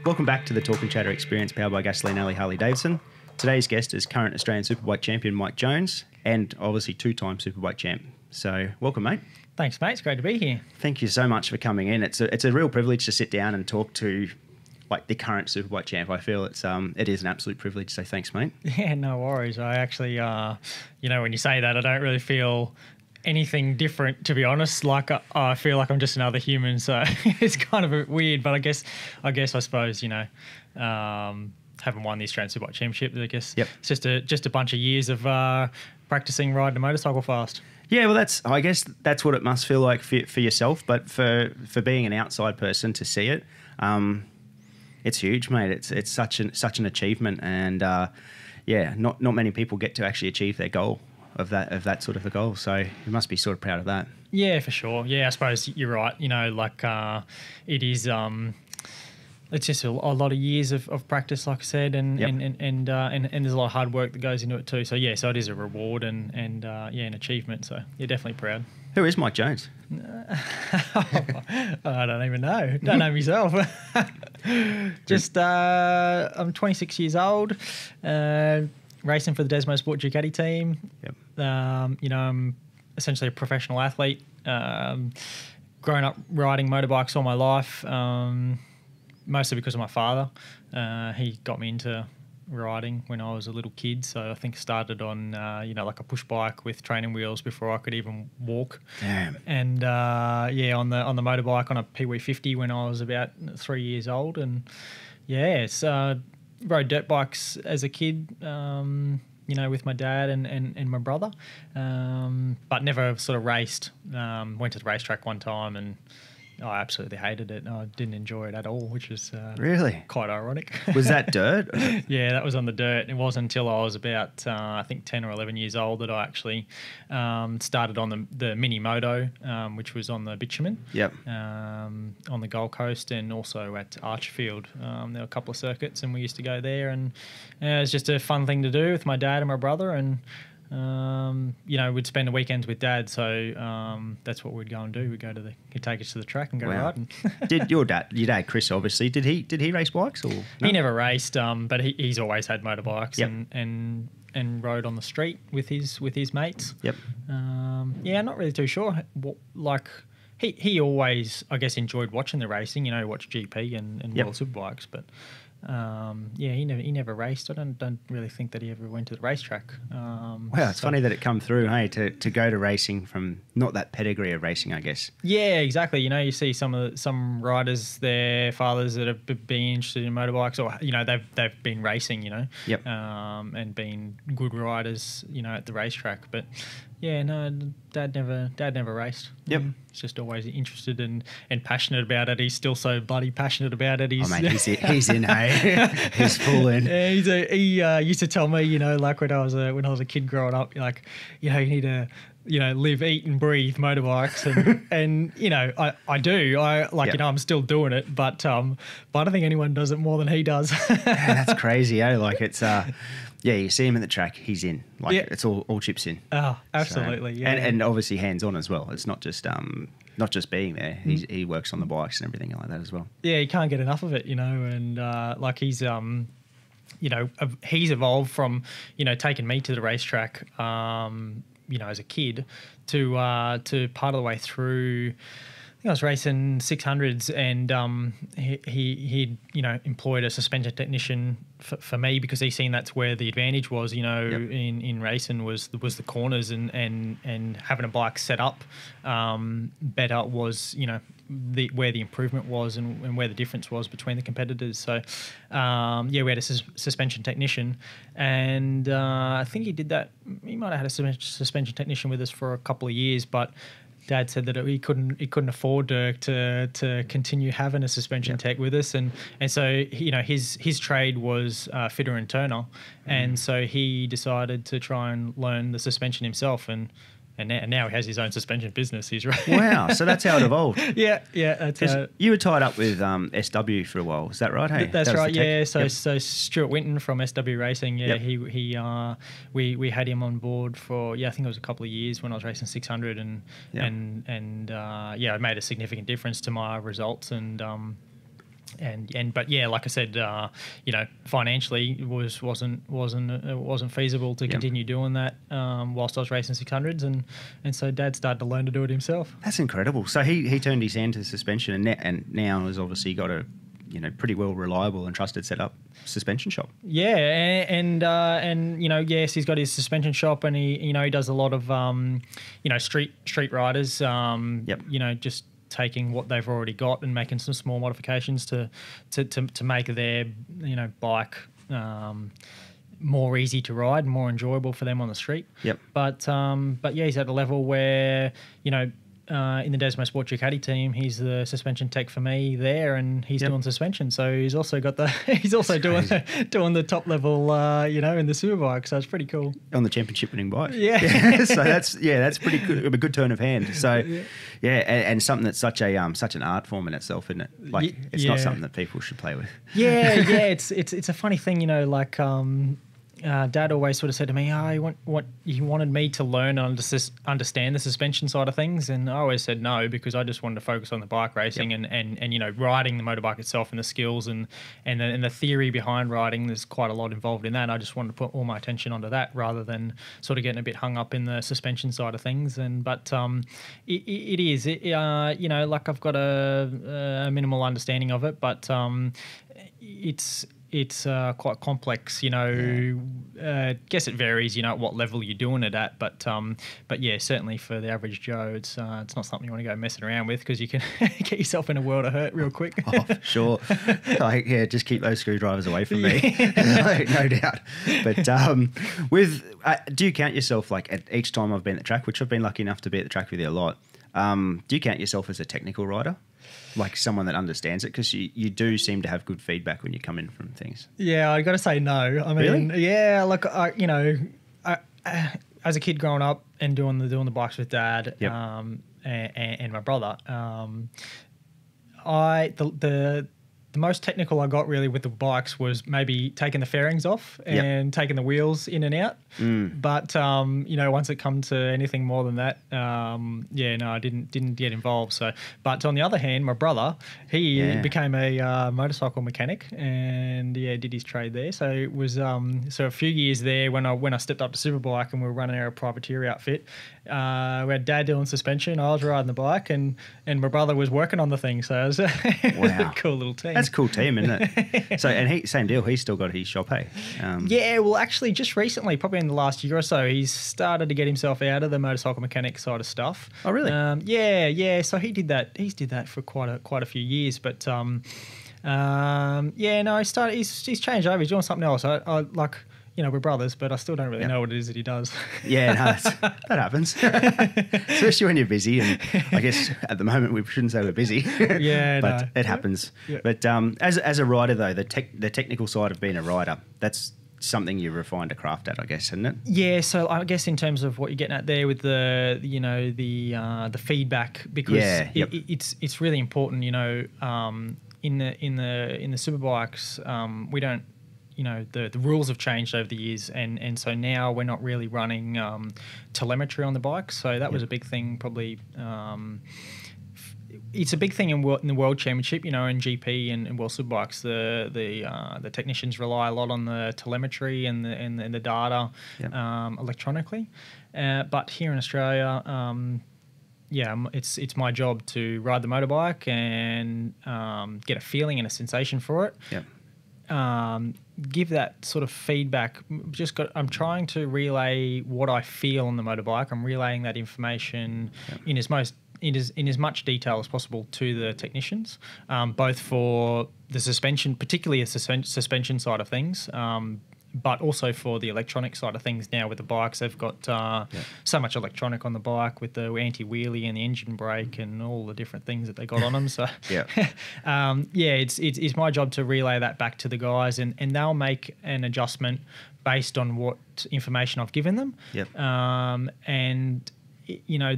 Welcome back to the Talk and Chatter Experience powered by Gasoline Alley Harley-Davidson. Today's guest is current Australian Superbike champion Mike Jones and obviously two-time Superbike champ. So welcome, mate. Thanks, mate. It's great to be here. Thank you so much for coming in. It's a real privilege to sit down and talk to like the current Superbike champ. I feel it is an absolute privilege. So thanks, mate. Yeah, no worries. I actually, when you say that, I don't really feel anything different, to be honest. Like I feel like I'm just another human, so it's kind of weird. But I suppose haven't won the Australian Superbike Championship. I guess it's just a bunch of years of practicing riding a motorcycle fast. Yeah, well, I guess that's what it must feel like for yourself. But for being an outside person to see it, it's huge, mate. It's such an achievement, and not many people get to actually achieve their goal of that sort of a goal. So you must be sort of proud of that. Yeah, for sure. Yeah, I suppose you're right. It is. It's just a lot of years of practice, like I said, and there's a lot of hard work that goes into it too. So so it is a reward and an achievement. So you're definitely proud. Who is Mike Jones? I don't even know. Don't know myself. Just I'm 26 years old, racing for the Desmo Sport Ducati team. Yep. I'm essentially a professional athlete. Grown up riding motorbikes all my life. Mostly because of my father. He got me into riding when I was a little kid. So I think started on, like a push bike with training wheels before I could even walk. Damn. And on the motorbike on a Pee-wee 50 when I was about 3 years old. And rode dirt bikes as a kid, with my dad and my brother, but never sort of raced. Went to the racetrack one time and I absolutely hated it. I didn't enjoy it at all, which is really quite ironic. Was that dirt? Yeah, that was on the dirt. It wasn't until I was about, I think, 10 or 11 years old that I actually started on the Mini Moto, which was on the bitumen. Yep. On the Gold Coast and also at Archerfield. There were a couple of circuits and we used to go there, and it was just a fun thing to do with my dad and my brother, and we'd spend the weekends with Dad, so that's what we'd go and do. He'd take us to the track and go riding. Did your dad, Chris, obviously, did he race bikes or no? He never raced, but he's always had motorbikes. Yep. and rode on the street with his mates. Yep. Not really too sure. He always, I guess, enjoyed watching the racing. Watch GP and World Superbikes, but. He never raced. I don't really think that he ever went to the racetrack. It's funny that it come through, hey, to go to racing from not that pedigree of racing, I guess. Yeah, exactly. You see some riders, their fathers that have been interested in motorbikes, or they've been racing, Yep. And been good riders, at the racetrack. But Dad never raced. Yep. He's just always interested and passionate about it. He's still so bloody passionate about it. He's in, hey. He's full in. Yeah, he used to tell me, like when I was a kid growing up, like, you need to, live, eat and breathe motorbikes. And I do. I'm still doing it, but I don't think anyone does it more than he does. Yeah, that's crazy, eh? Like it's, you see him at the track, he's in. It's all chips in. Oh, absolutely, so, and obviously hands-on as well. It's not just being there. He works on the bikes and everything like that as well. Yeah, you can't get enough of it, and he's he's evolved from, taking me to the racetrack, as a kid to part of the way through. I was racing 600s, and he employed a suspension technician for me because he seen that's where the advantage was, in racing was the corners, and having a bike set up better was, where the improvement was and where the difference was between the competitors. So, we had a suspension technician, and I think he did that. He might have had a suspension technician with us for a couple of years, but Dad said that he couldn't afford to continue having a suspension tech with us, and so his trade was fitter and turner, and so he decided to try and learn the suspension himself, and now he has his own suspension business. He's right. Wow, so that's how it evolved. Yeah, that's how. You were tied up with SW for a while, is that right? Hey, that's right. Yeah, so Stuart Winton from SW Racing. Yeah, we had him on board for I think it was a couple of years when I was racing 600, and it made a significant difference to my results, and But yeah, like I said, financially it wasn't feasible to continue doing that whilst I was racing 600s, and so Dad started to learn to do it himself. That's incredible. So he turned his hand to suspension, and now has obviously got a pretty well reliable and trusted setup suspension shop. Yeah, and yes, he's got his suspension shop, and he does a lot of street riders. Just taking what they've already got and making some small modifications to make their bike more easy to ride, more enjoyable for them on the street. Yep. But yeah, he's at a level where in the Desmo Sport Ducati team, he's the suspension tech for me there, and he's doing suspension. So he's also got doing the top level, in the Superbike. So it's pretty cool on the championship winning bike. Yeah. So that's pretty good. A good turn of hand. So and something that's such an art form in itself, isn't it? Like it's not something that people should play with. Yeah. It's a funny thing, Dad always sort of said to me, he wanted me to learn and understand the suspension side of things, and I always said no, because I just wanted to focus on the bike racing and riding the motorbike itself and the skills and the theory behind riding. There's quite a lot involved in that. I just wanted to put all my attention onto that rather than sort of getting a bit hung up in the suspension side of things. But it is I've got a minimal understanding of it, but it's quite complex, guess it varies, at what level you're doing it at. But yeah, certainly for the average Joe, it's not something you want to go messing around with, because you can get yourself in a world of hurt real quick. Oh, sure. Just keep those screwdrivers away from me. No doubt. But do you count yourself, like, at each time I've been at the track, which I've been lucky enough to be at the track with you a lot, do you count yourself as a technical rider? Like someone that understands it, because you do seem to have good feedback when you come in from things. Yeah, I got to say no. I mean, really? Yeah, like as a kid growing up and doing the bikes with Dad, and my brother, the most technical I got really with the bikes was maybe taking the fairings off and taking the wheels in and out. But once it come to anything more than that, I didn't get involved. So, but on the other hand, my brother, he became a motorcycle mechanic and did his trade there. So it was so a few years there when I stepped up to Superbike and we were running our privateer outfit. We had Dad doing suspension, I was riding the bike, and my brother was working on the thing. So it was a cool little team. That's a cool team, isn't it? So, and same deal. He's still got his shop, hey? Well, actually, just recently, probably in the last year or so, he's started to get himself out of the motorcycle mechanic side of stuff. Oh, really? So he did that. He's did that for quite a few years, but he's changed over. He's doing something else. I like. We're brothers, but I still don't really know what it is that he does. Yeah, no, that happens. Especially when you're busy. And I guess at the moment we shouldn't say we're busy. But it happens. Yeah. But as a rider, though, the technical side of being a rider, that's something you refined a craft at, I guess, isn't it? Yeah. So I guess in terms of what you're getting at there with the feedback, because it's really important. In the Superbikes, we don't. The rules have changed over the years, and so now we're not really running telemetry on the bike. So that was a big thing, probably. It's a big thing in the World Championship, in GP and World Superbikes. The technicians rely a lot on the telemetry and the data electronically. But here in Australia, it's my job to ride the motorbike and get a feeling and a sensation for it. Yep. Give that sort of feedback. I'm trying to relay what I feel on the motorbike. I'm relaying that information in as much detail as possible to the technicians, both for the suspension, particularly the suspension side of things, but also for the electronic side of things. Now with the bikes, they've got so much electronic on the bike with the anti-wheelie and the engine brake and all the different things that they got on them. So it's my job to relay that back to the guys, and they'll make an adjustment based on what information I've given them. And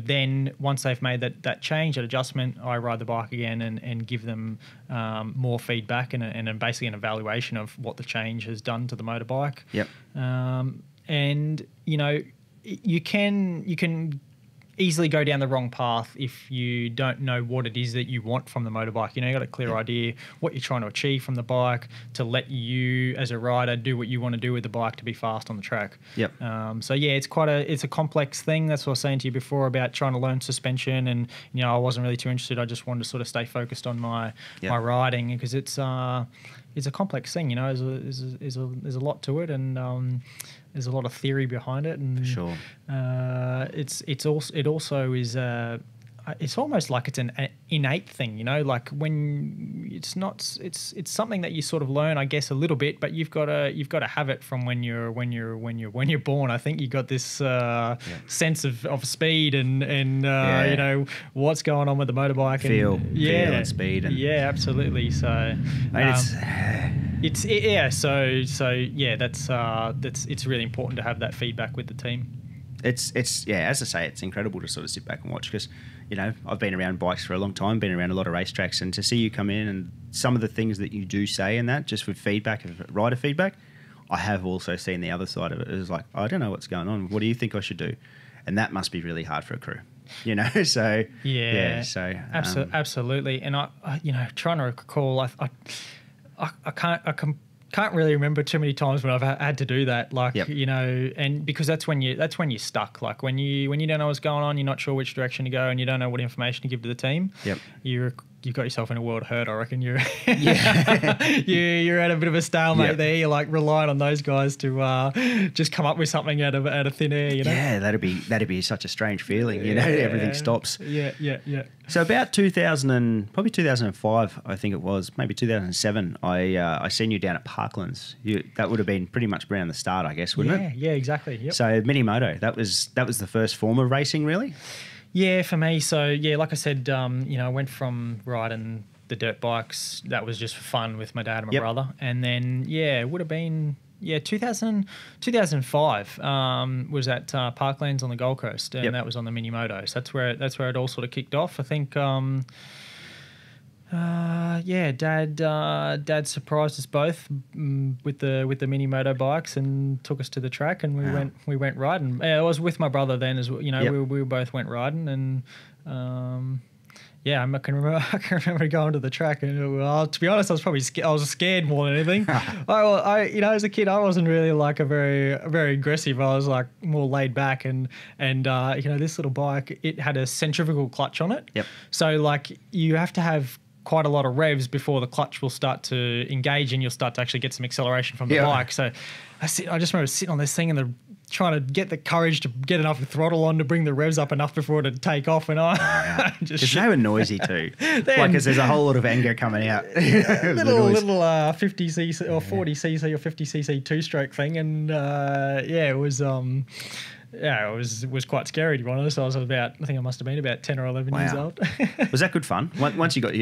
then once they've made that change, that adjustment, I ride the bike again and give them more feedback and basically an evaluation of what the change has done to the motorbike. You can easily go down the wrong path if you don't know what it is that you want from the motorbike. You know, you got a clear idea what you're trying to achieve from the bike to let you as a rider do what you want to do with the bike to be fast on the track. Yep. So yeah, it's a complex thing. That's what I was saying to you before about trying to learn suspension, and you know, I wasn't really too interested. I just wanted to sort of stay focused on my riding, because it's a complex thing. You know, there's a lot to it, and there's a lot of theory behind it, and For sure. It also is it's almost like it's an innate thing, you know, like when it's something that you sort of learn, I guess, a little bit, but you've got to have it from when you're born. I think you got this sense of speed and you know what's going on with the motorbike, feel and speed, and absolutely. So mate, it's really important to have that feedback with the team. It's as I say, it's incredible to sort of sit back and watch, because, you know, I've been around bikes for a long time, been around a lot of racetracks, and to see you come in and some of the things that you do say in that, just with feedback, rider feedback, I have also seen the other side of it. It's like, I don't know what's going on. What do you think I should do? And that must be really hard for a crew, you know. So absolutely. And I you know, trying to recall, I can't really remember too many times when I've had to do that, like, you know, and because that's when you're stuck. Like when you don't know what's going on, you're not sure which direction to go, and you don't know what information to give to the team. You've got yourself in a world of hurt. I reckon you're you're at a bit of a stalemate there. You're like relying on those guys to just come up with something out of thin air. You know? Yeah, that'd be such a strange feeling. You know, everything stops. Yeah. So about 2005, I think it was, maybe 2007. I seen you down at Parklands. That would have been pretty much around the start, I guess, wouldn't it? Yeah, exactly. Yep. So Mini Moto, that was the first form of racing, really. Yeah, for me. So yeah, like I said, you know, I went from riding the dirt bikes, that was just for fun with my dad and my brother, and then it would have been 2005 was at Parklands on the Gold Coast, and that was on the Mini Moto. So that's where it all sort of kicked off. I think Dad surprised us both with the Mini Moto bikes and took us to the track, and we went riding. I was with my brother then as well. You know, we both went riding, and I can remember going to the track, and to be honest, I was probably I was scared more than anything. I you know, as a kid, I wasn't really like a very aggressive. I was like more laid back, and you know, this little bike, it had a centrifugal clutch on it. So like you have to have quite a lot of revs before the clutch will start to engage, and you'll start to actually get some acceleration from the bike. So I just remember sitting on this thing and trying to get the courage to get enough throttle on to bring the revs up enough before it would take off. And because they were noisy too. Like, because there's a whole lot of anger coming out. little 50cc or 40cc or 50cc two-stroke thing, and it was. It was quite scary, to be honest. I think I must have been about 10 or 11 years old. Was that good fun? Once you got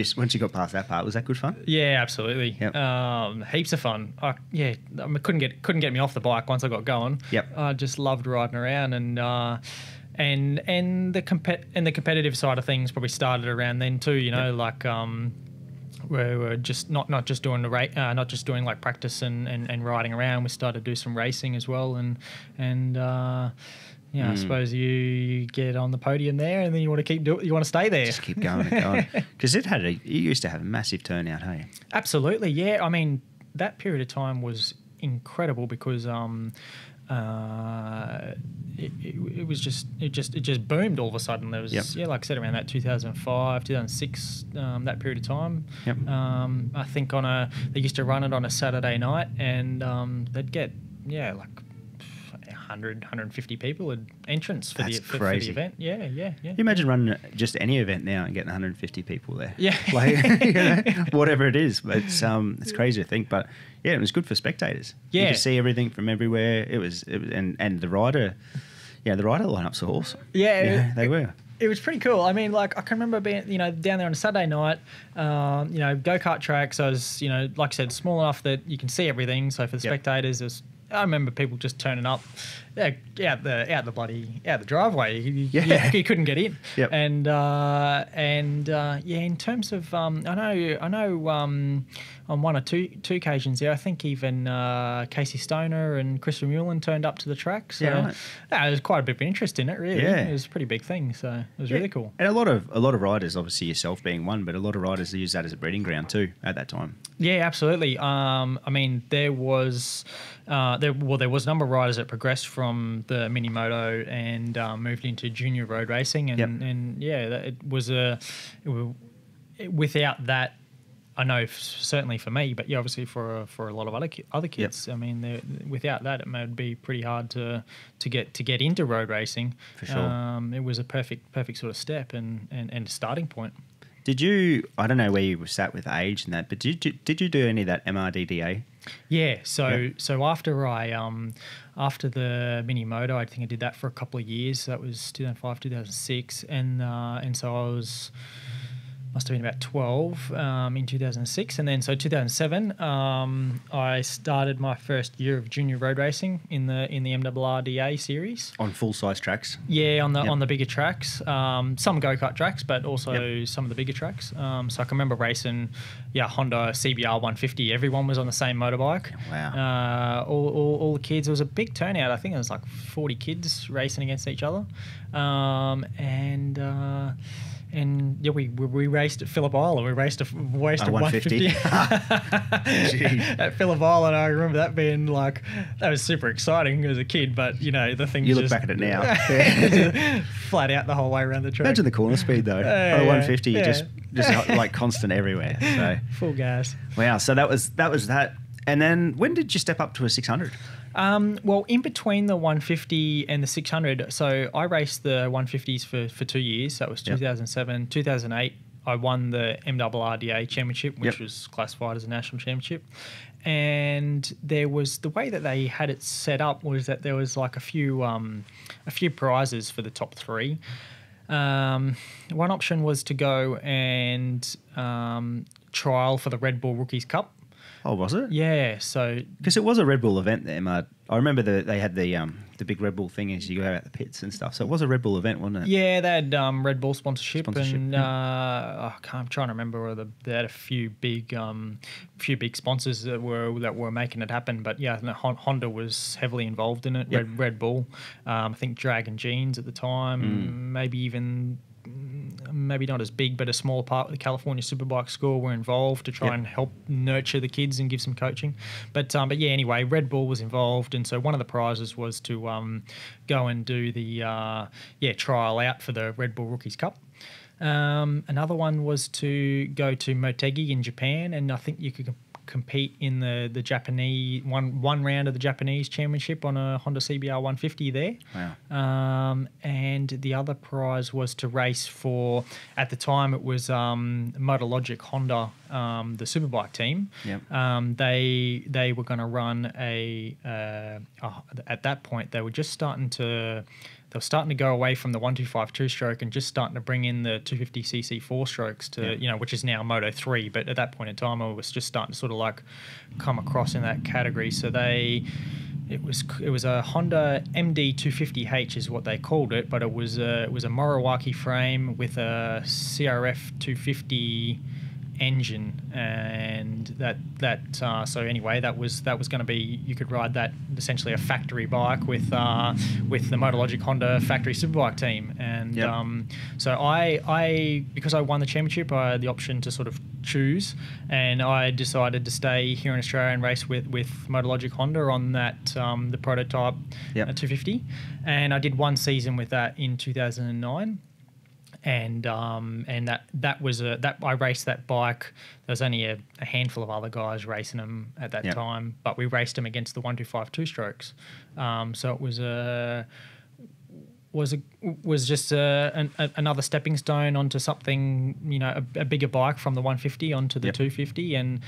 past that part, was that good fun? Yeah, absolutely. Heaps of fun. It couldn't get me off the bike once I got going. I just loved riding around, and the competitive side of things probably started around then too. You know, like we were just not just doing like practice and riding around. We started to do some racing as well, and I suppose you get on the podium there, and then you want to stay there. Just keep going and going, because it used to have a massive turnout, hey? Absolutely, yeah. I mean, that period of time was incredible, because it just boomed all of a sudden. There was like I said, around that 2005, 2006, that period of time. I think they used to run it on a Saturday night, and they'd get like 100, 150 people at entrance for the event. Yeah. You imagine running just any event now and getting 150 people there. Yeah. Like, you know, whatever it is. But it's crazy to think. But yeah, it was good for spectators. Yeah. You could see everything from everywhere. It was and the rider, the rider lineups are awesome. Yeah. They were. It was pretty cool. I mean, like, I can remember being, you know, down there on a Saturday night, go-kart track. So I was, you know, like I said, small enough that you can see everything. So for the spectators, I remember people just turning up, out the driveway. You couldn't get in. Yep. And in terms of I know on one or two occasions there, I think even Casey Stoner and Christopher Mullen turned up to the track. So right. There was quite a bit of interest in it. Really, it was a pretty big thing. So it was really cool. And a lot of riders, obviously yourself being one, but a lot of riders use that as a breeding ground too at that time. Yeah, absolutely. I mean, there was a number of riders that progressed from the Mini Moto and moved into junior road racing, without that, I know certainly for me, but obviously for a lot of other kids. Yep. I mean, without that, it would be pretty hard to get into road racing. For sure, it was a perfect sort of step and starting point. Did you? I don't know where you were sat with age and that, but did you do any of that MRDDA? Yeah. So after the Mini Moto, I think I did that for a couple of years. That was 2005, 2006, and so I must have been about 12 in 2006, and then so 2007 I started my first year of junior road racing in the MRRDA series On full size tracks? Yeah, on the bigger tracks, some go-kart tracks, but also some of the bigger tracks. So I can remember racing Honda CBR 150. Everyone was on the same motorbike. Wow. All the kids. It was a big turnout. I think there was like 40 kids racing against each other, and we raced at Phillip Island. We raced a 150 at Phillip Island. I remember that being that was super exciting as a kid. But the thing you look back at it now, flat out the whole way around the track. Imagine the corner speed though. On a 150, just like constant everywhere. So full gas. Wow. So that was that. And then when did you step up to a 600? Well, in between the 150 and the 600, so I raced the 150s for 2 years. That was 2007. 2008, I won the MRRDA championship, which was classified as a national championship. And there was, the way that they had it set up was that there was like a few prizes for the top three. One option was to go and trial for the Red Bull Rookies Cup. Oh, was it? Yeah, so because it was a Red Bull event. I remember they had the big Red Bull thing as you go out the pits and stuff. So it was a Red Bull event, wasn't it? Yeah, they had Red Bull sponsorship and I'm trying to remember whether they had a few big sponsors that were making it happen. But yeah, Honda was heavily involved in it. Yep. Red Bull, I think Dragon Jeans at the time, maybe not as big, but a small part of the California Superbike school were involved to try and help nurture the kids and give some coaching. But yeah, anyway, Red Bull was involved, and so one of the prizes was to go and do the trial out for the Red Bull Rookies Cup. Another one was to go to Motegi in Japan, and I think you could compete in the Japanese one round of the Japanese championship on a Honda CBR 150 there. Wow. And the other prize was to race for, at the time it was MotoLogic Honda, the Superbike team. Yep. They were going to run at that point they were starting to go away from the 125 two-stroke and just starting to bring in the 250cc four-strokes to, which is now Moto 3. But at that point in time, I was just starting to sort of like come across in that category. So it was a Honda MD 250H is what they called it, but it was a Moriwaki frame with a CRF 250 engine, and so anyway, that was going to be, you could ride that essentially a factory bike with the MotoLogic Honda factory Superbike team, and so I because I won the championship, I had the option to sort of choose, and I decided to stay here in Australia and race with MotoLogic Honda on that the prototype 250, and I did one season with that in 2009. And that was I raced that bike. There was only a handful of other guys racing them at that time, but we raced them against the 125 two-strokes. So it was just another stepping stone onto something, a bigger bike from the 150 onto the 250, and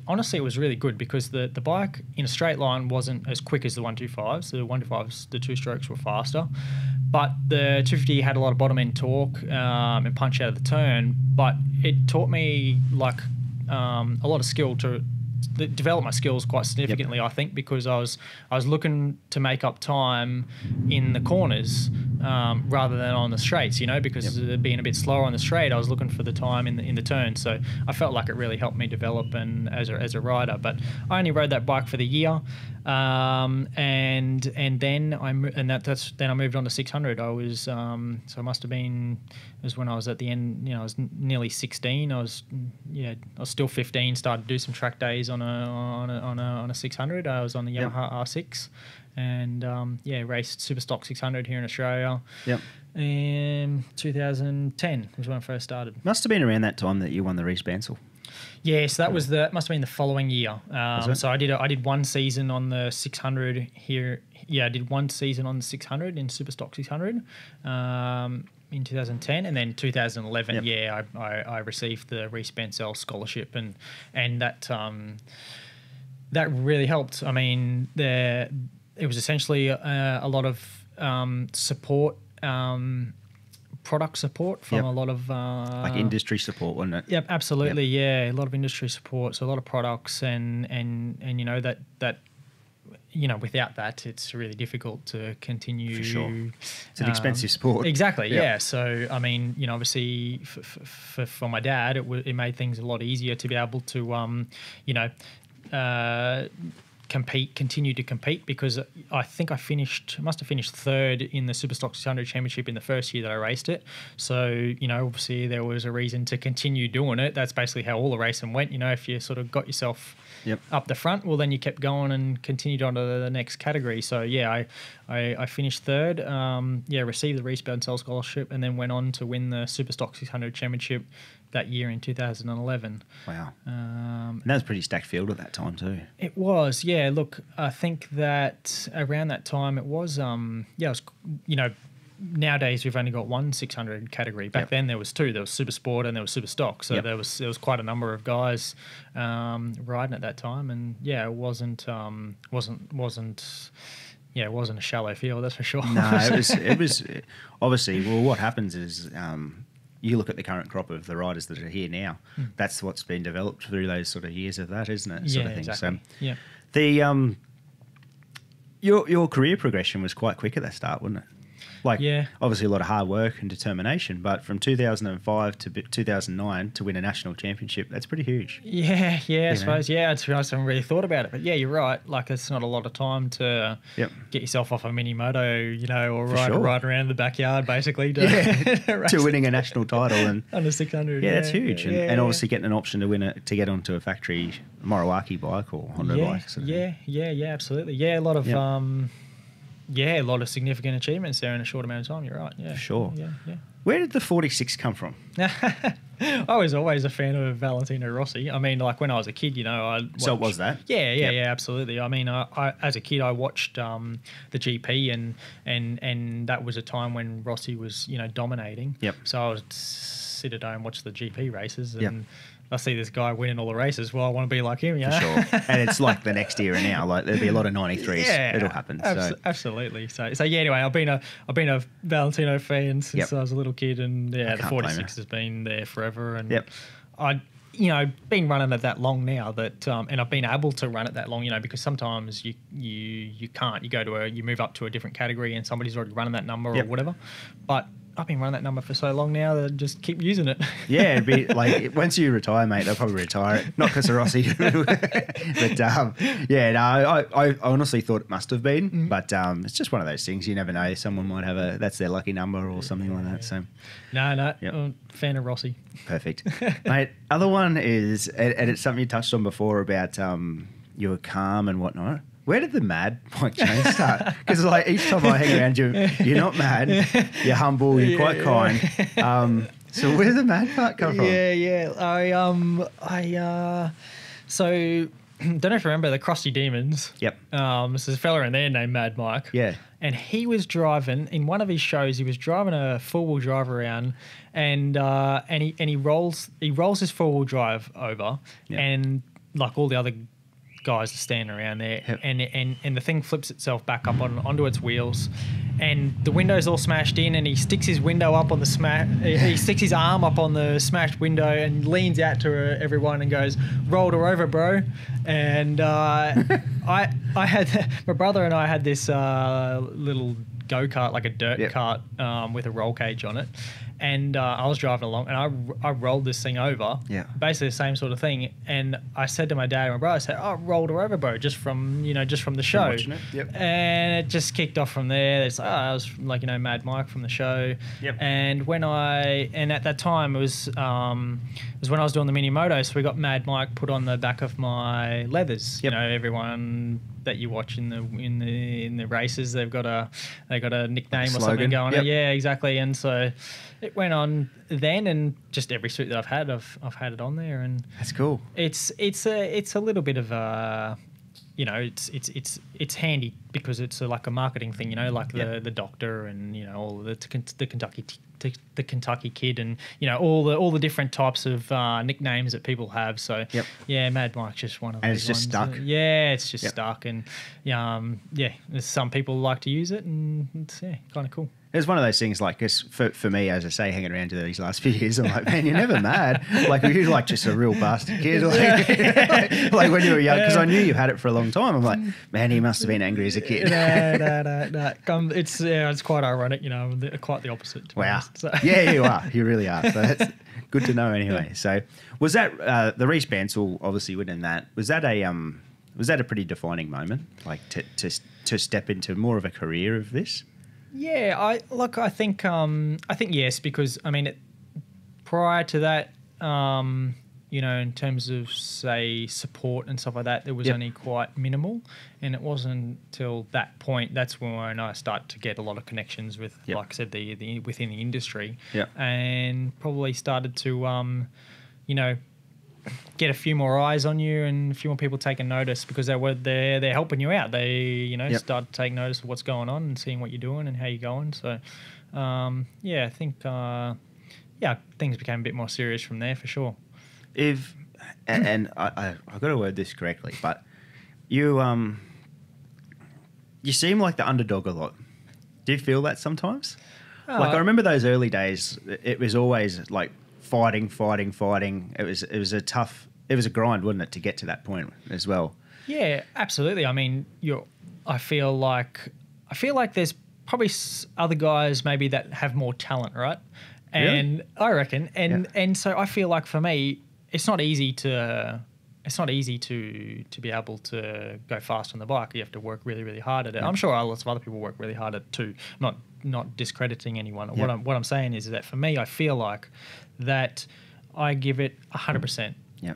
honestly it was really good because the bike in a straight line wasn't as quick as the 125s. The 125s, the two-strokes were faster, but the 250 had a lot of bottom end torque and punch out of the turn. But it taught me a lot of skill to developed my skills quite significantly. I think because I was looking to make up time in the corners rather than on the straights. You know, because being a bit slower on the straight, I was looking for the time in the turn. So I felt like it really helped me develop and as a rider. But I only rode that bike for the year, and then I moved on to 600. I was so it must have been, it was when I was at the end. You know, I was nearly 16. I was still 15. Started to do some track days on a 600. I was on the Yamaha R6, and raced Superstock 600 here in Australia. Yep. In 2010 was when I first started. Must have been around that time that you won the Reece Bansal. Yes, that must have been the following year. So I did one season on the 600 here. Yeah, I did one season on the 600 in Superstock 600 in 2010, and then 2011. Yep. I received the Reece Bansal scholarship, and that really helped. I mean, it was essentially a lot of support. Product support from a lot of like industry support, wasn't it? Yep, absolutely. Yep. Yeah, a lot of industry support, so a lot of products, and you know that you know, without that, it's really difficult to continue. For sure, it's an expensive sport. Exactly. Yep. Yeah. So I mean, you know, obviously for my dad, it made things a lot easier to be able to continue to compete, because I think I must have finished third in the Superstock 600 Championship in the first year that I raced it. So, you know, obviously there was a reason to continue doing it. That's basically how all the racing went. You know, if you sort of got yourself up the front, well, then you kept going and continued on to the next category. So, yeah, I finished third, received the Reece Bansal scholarship, and then went on to win the Superstock 600 Championship that year in 2011. Wow. And that was a pretty stacked field at that time too. It was, yeah. Look, I think that around that time it was, it was, you know, nowadays we've only got one 600 category. Back then there was two. There was Super Sport and there was Super Stock. So there was quite a number of guys riding at that time, and it wasn't a shallow field, that's for sure. No, it was obviously. Well, what happens is you look at the current crop of the riders that are here now. That's what's been developed through those sort of years of that, isn't it? Sort of thing. Exactly. So, the your career progression was quite quick at that start, wasn't it? Like, obviously a lot of hard work and determination, but from 2005 to 2009 to win a national championship, that's pretty huge. Yeah, I suppose. Yeah, I haven't really thought about it, but yeah, you're right. Like, it's not a lot of time to get yourself off a Mini Moto, you know, or ride around the backyard, basically, to winning a national title and under 600. Yeah, that's huge, and obviously getting an option to get onto a factory Moriwaki bike or Honda bike. Sort of absolutely. Yeah, a lot of. A lot of significant achievements there in a short amount of time. You're right. Yeah, for sure. Yeah. Where did the 46 come from? I was always a fan of Valentino Rossi. I mean, like when I was a kid, you know, So it was that? Yeah, absolutely. I mean, I as a kid, I watched the GP, and that was a time when Rossi was, you know, dominating. Yep. So I would sit at home and watch the GP races, and I see this guy winning all the races. Well, I want to be like him, you know? For sure. And it's like the next era now. Like, there'll be a lot of 93s. Yeah, it'll happen. Absolutely. So anyway, I've been a Valentino fan since I was a little kid, and the 46 has been there forever. And I, you know, been running it that long now that, and I've been able to run it that long, you know, because sometimes you can't. You move up to a different category and somebody's already running that number or whatever, but I've been running that number for so long now that I just keep using it. Yeah, it'd be like once you retire, mate, they'll probably retire it. Not because of Rossi, but I honestly thought it must have been, but it's just one of those things. You never know. Someone might have that's their lucky number or something like that. So, no, fan of Rossi. Perfect, mate. Other one is, and it's something you touched on before about you were calm and whatnot. Where did the mad bike chain start? Because like each time I hang around you, you're not mad, you're humble, you're quite kind. So where did the mad part come from? So don't know if you remember the Crusty Demons. Yep. There's a fella in there named Mad Mike. Yeah. And he was driving in one of his shows. He was driving a 4-wheel drive around, and he rolls his 4-wheel drive over, and like all the other guys are standing around there, and the thing flips itself back up onto its wheels, and the window's all smashed in, and he sticks his window up on the he sticks his arm up on the smashed window and leans out to everyone and goes, "Rolled her over, bro." And I had my brother and I had this little go-kart, like a dirt cart with a roll cage on it. And I was driving along, and I rolled this thing over. Yeah. Basically the same sort of thing. And I said to my dad and my brother, I said, "Oh, I rolled her over, bro, just from the show." Watching it. Yep. And it just kicked off from there. It's like, I was like, Mad Mike from the show. Yep. And at that time it was when I was doing the Mini Moto, so we got Mad Mike put on the back of my leathers. Yep. Everyone that you watch in the races, they've got a nickname or something going. Yep. Yeah, exactly. And so it went on then, and just every suit that I've had it on there, and That's cool. it's a little bit of a, it's handy because it's like a marketing thing, like the doctor and all the Kentucky Kid and all the different types of nicknames that people have. So Mad Mike's just one of those. And it's just ones. stuck. It's just stuck, and some people like to use it, and it's kind of cool. It's one of those things, like, for me, as I say, hanging around to these last few years, I'm like, man, you're never mad. Like, you're like just a real bastard kid. Like when you were young, because I knew you had it for a long time. I'm like, man, he must have been angry as a kid. No. It's quite ironic, quite the opposite. To be honest, so. Yeah, you are. You really are. So that's good to know anyway. So was that, the Reece Bansal obviously winning that, was that a pretty defining moment, like to step into more of a career of this? Yeah, I think yes, because I mean, prior to that, in terms of say support and stuff like that, there was only quite minimal, and it wasn't until that point that's when I started to get a lot of connections with, like I said, the within the industry, and probably started to, get a few more eyes on you and a few more people taking notice because they're helping you out. They start to take notice of what's going on and seeing what you're doing and how you're going. So I think things became a bit more serious from there for sure. And I've got to word this correctly, but you seem like the underdog a lot. Do you feel that sometimes? Like, I remember those early days, it was always like fighting. It was a grind, wasn't it, to get to that point as well? Yeah, absolutely. I mean, I feel like there's probably other guys maybe that have more talent, right? And really? I reckon, and so I feel like for me, it's not easy to be able to go fast on the bike. You have to work really, really hard at it. I'm sure lots of other people work really hard at it too. Not discrediting anyone. What I'm saying is that for me, I feel like that I give it 100%.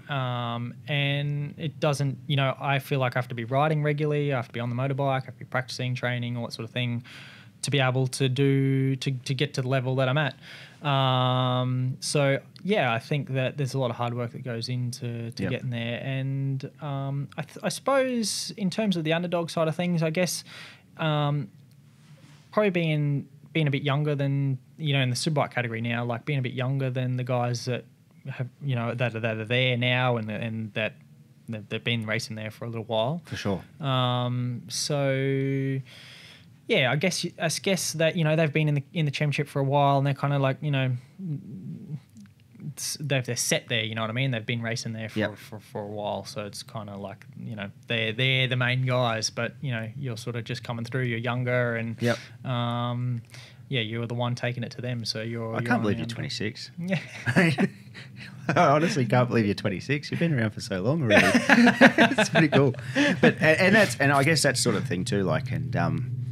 And it doesn't, I feel like I have to be riding regularly. I have to be on the motorbike. I have to be practicing, training, all that sort of thing, to be able to get to the level that I'm at. I think that there's a lot of hard work that goes into getting there. And I suppose in terms of the underdog side of things, I guess probably being a bit younger than, in the Superbike category now, like being a bit younger than the guys that have, that are there now and that they've been racing there for a little while. For sure. I guess that they've been in the championship for a while, and they're kind of like they're set there. You know what I mean? They've been racing there for a while, so it's kind of like they're the main guys, but you're sort of just coming through. You're younger, and you're the one taking it to them. So I can't believe you're 26. Yeah. I honestly can't believe you're 26. You've been around for so long already. It's pretty cool. But and I guess that sort of thing too. Like, and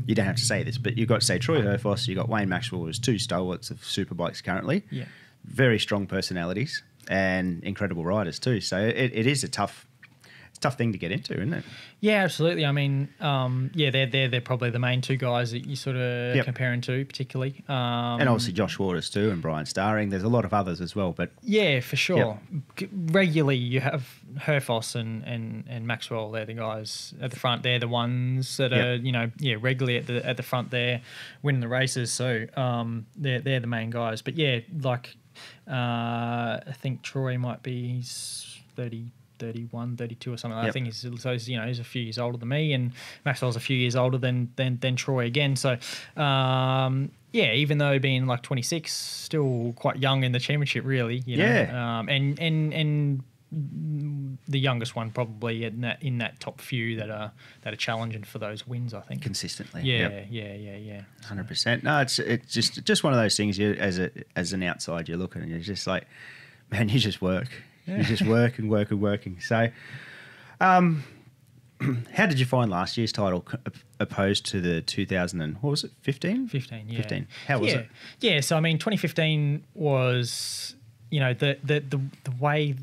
you don't have to say this, but you've got, say, Troy Herfoss, you've got Wayne Maxwell, who's two stalwarts of Superbikes currently. Yeah. Very strong personalities and incredible riders too. So it is a tough thing to get into, isn't it? Yeah, absolutely. I mean, they're probably the main two guys that you sort of comparing to, particularly. And obviously Josh Waters too, and Brian Starring. There's a lot of others as well, but yeah, for sure. Regularly, you have Herfoss and Maxwell. They're the guys at the front. They're the ones that are regularly at the front there, winning the races. So they're the main guys. But yeah, like I think Troy might be 30. 31, 32 or something. I Yep. think he's a few years older than me, and Maxwell's a few years older than Troy again. So even though being like 26, still quite young in the championship, really. And the youngest one probably in that top few that are challenging for those wins, I think. Consistently. Yeah. 100%. No, it's just one of those things. You as an outside, you look at it and you're just like, man, you just work. Yeah. You just work and work and working. So, how did you find last year's title opposed to the 15? 15, yeah. 15. How was it? Yeah, so I mean, 2015 was, the way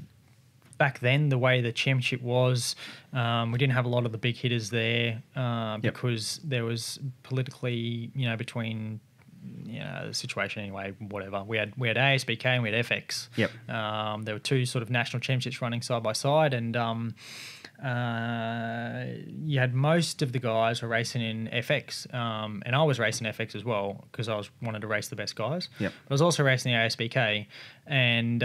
back then, the way the championship was, we didn't have a lot of the big hitters there because there was politically, between the situation anyway, whatever. We had ASBK and we had FX. Yep. There were two sort of national championships running side by side, and you had most of the guys were racing in FX, and I was racing FX as well because I wanted to race the best guys. Yep. But I was also racing the ASBK, and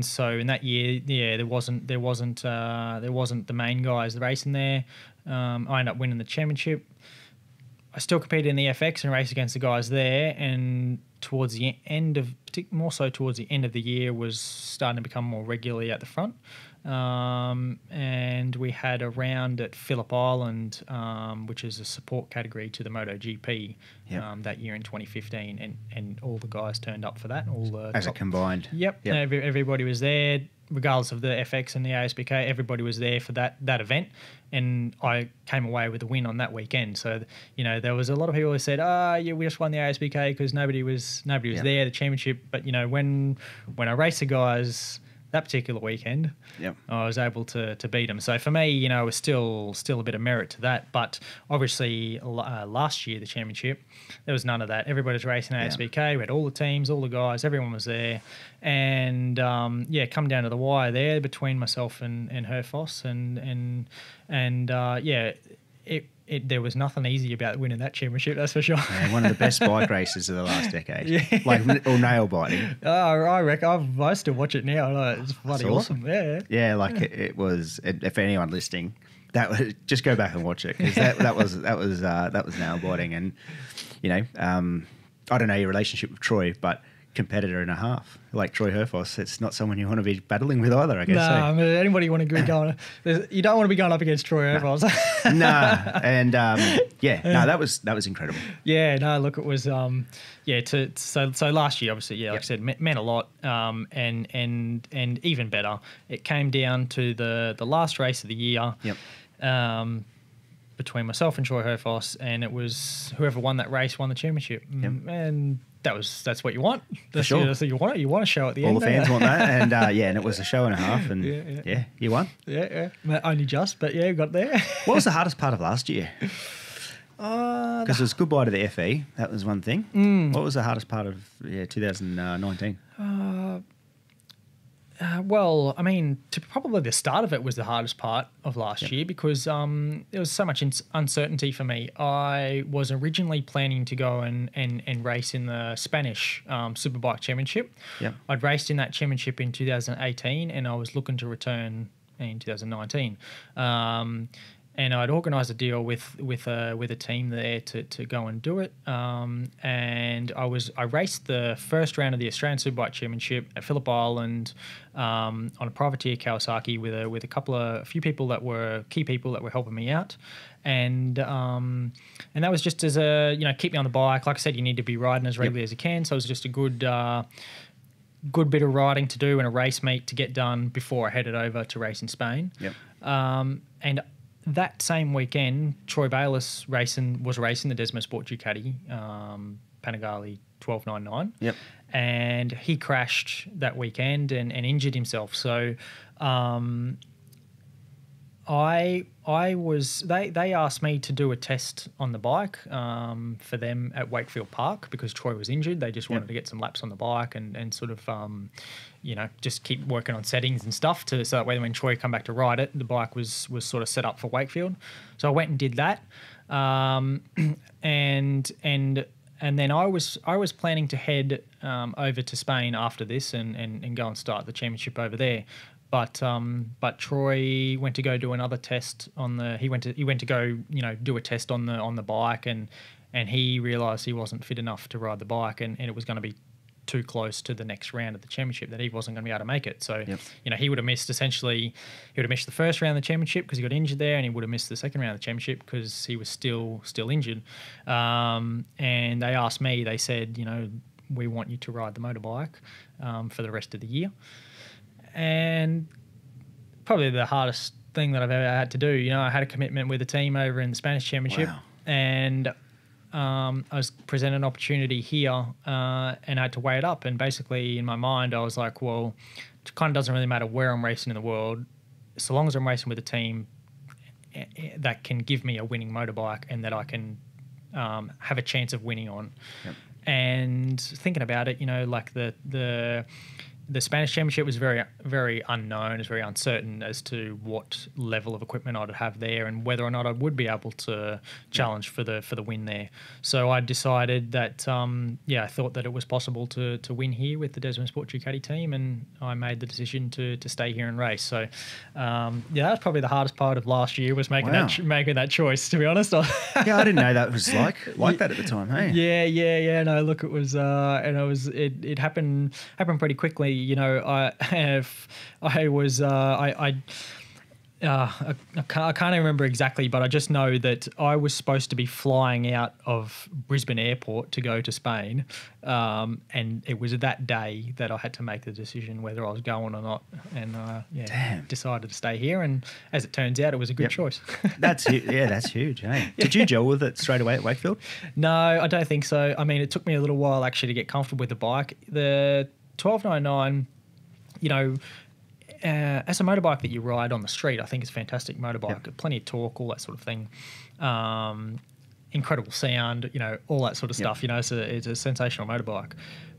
so in that year, there wasn't the main guys racing there. I ended up winning the championship. I still competed in the FX and raced against the guys there, and towards the end of the year was starting to become more regularly at the front. And we had a round at Phillip Island, which is a support category to the MotoGP that year in 2015, and all the guys turned up for that. As a combined. Yep. Everybody was there, regardless of the FX and the ASBK. Everybody was there for that event, and I came away with a win on that weekend. So there was a lot of people who said, we just won the ASBK because nobody was there, the championship. But when I raced the guys that particular weekend, I was able to beat them. So for me, it was still a bit of merit to that. But obviously, last year, the championship, there was none of that. Everybody was racing ASBK. We had all the teams, all the guys, everyone was there. And come down to the wire there between myself and Herfoss, there was nothing easy about winning that championship, that's for sure. Yeah, one of the best bike races of the last decade. Or nail biting. I reckon. I still watch it now. It's bloody awesome. Yeah. Yeah, it was. If anyone listening, just go back and watch it because that was nail biting. And I don't know your relationship with Troy, but competitor and a half like Troy Herfoss, it's not someone you want to be battling with either, I guess. No, I mean, anybody you want to be going, you don't want to be going up against Troy Herfoss. No, and that was incredible. Yeah, no, look, it was so last year, obviously, like I said, meant a lot, and even better, it came down to the last race of the year. Between myself and Troy Herfoss, and it was whoever won that race won the championship, and that's what you want. That's sure. That's what you want. You want a show at the end. All the fans want that, and and it was a show and a half, and you won. Yeah. Only just, but you got there. What was the hardest part of last year? Because it was goodbye to the FE. That was one thing. What was the hardest part of 2019? Well, I mean, probably the start of it was the hardest part of last year because there was so much uncertainty for me. I was originally planning to go and race in the Spanish Superbike Championship. I'd raced in that championship in 2018 and I was looking to return in 2019. And I'd organised a deal with a team there to go and do it. And I raced the first round of the Australian Superbike Championship at Phillip Island on a privateer Kawasaki with a few people that were key people that were helping me out. And that was just as keep me on the bike. Like I said, you need to be riding as regularly as you can. So it was just a good bit of riding to do and a race meet to get done before I headed over to race in Spain. And that same weekend, Troy Bayliss was racing the Desmo Sport Ducati Panigale 1299. And he crashed that weekend and injured himself. So they asked me to do a test on the bike for them at Wakefield Park because Troy was injured. They just wanted to get some laps on the bike and sort of just keep working on settings and stuff so that way when Troy come back to ride it, the bike was sort of set up for Wakefield. So I went and did that, and then I was planning to head over to Spain after this and go and start the championship over there. But Troy went to go do another test on the. He went to go do a test on the bike, and he realised he wasn't fit enough to ride the bike, and it was going to be too close to the next round of the championship that he wasn't going to be able to make it. So, he would have missed the first round of the championship because he got injured there, and he would have missed the second round of the championship because he was still injured. And they asked me, they said, we want you to ride the motorbike for the rest of the year. And probably the hardest thing that I've ever had to do, I had a commitment with the team over in the Spanish championship. Wow. And I was presented an opportunity here and I had to weigh it up. And basically in my mind, I was like, well, it kind of doesn't really matter where I'm racing in the world. So long as I'm racing with a team that can give me a winning motorbike and that I can have a chance of winning on. Yep. And thinking about it, like the Spanish championship was very, very unknown. It was very uncertain as to what level of equipment I'd have there and whether or not I would be able to challenge for the win there. So I decided that, I thought that it was possible to win here with the Desmond Sport Ducati team, and I made the decision to stay here and race. So, that was probably the hardest part of last year was making that choice. To be honest, I didn't know that was like that at the time. Hey, yeah. No, look, it was, it happened pretty quickly. I can't even remember exactly, but I just know that I was supposed to be flying out of Brisbane Airport to go to Spain, and it was that day that I had to make the decision whether I was going or not, and decided to stay here. And as it turns out, it was a good choice. That's huge. Hey, did you gel with it straight away at Wakefield? No, I don't think so. I mean, it took me a little while actually to get comfortable with the bike. The 1299, as a motorbike that you ride on the street, I think it's a fantastic motorbike. Yep. Plenty of torque, all that sort of thing. Incredible sound, all that sort of stuff. It's a sensational motorbike.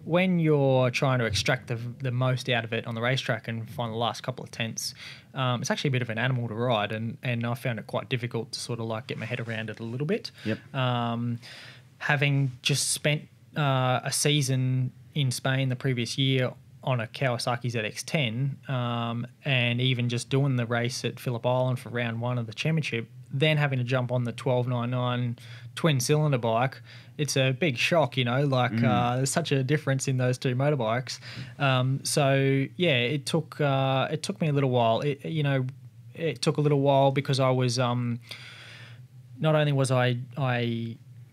When you're trying to extract the most out of it on the racetrack and find the last couple of tenths, it's actually a bit of an animal to ride, and I found it quite difficult to sort of like get my head around it a little bit. Yep. Having just spent a season in Spain the previous year on a Kawasaki ZX10, and even just doing the race at Phillip Island for round one of the championship, then having to jump on the 1299 twin cylinder bike, it's a big shock, there's such a difference in those two motorbikes. It took me a little while. It took a little while because I was, not only was I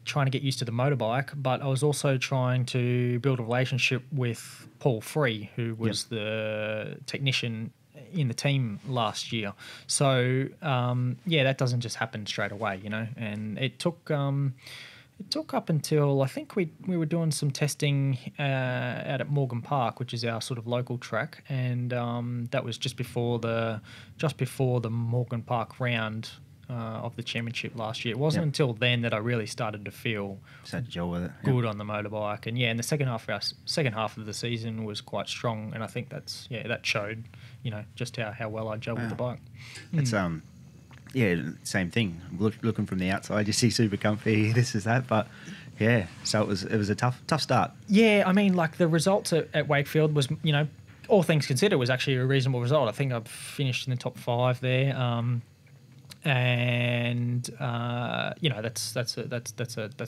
trying to get used to the motorbike, but I was also trying to build a relationship with Paul Free, who was the technician in the team last year. So that doesn't just happen straight away, and it took up until I think we were doing some testing out at Morgan Park, which is our sort of local track, and that was just before the Morgan Park round of the championship last year. It wasn't until then that I really started to feel good on the motorbike, and the second half of the season was quite strong, and I think that showed just how well I gelled with the bike. It's same thing. Looking from the outside, you see super comfy, this is that, but so it was a tough start. Yeah, I mean, like the results at Wakefield was, all things considered, was actually a reasonable result. I think I've finished in the top 5 there. And that's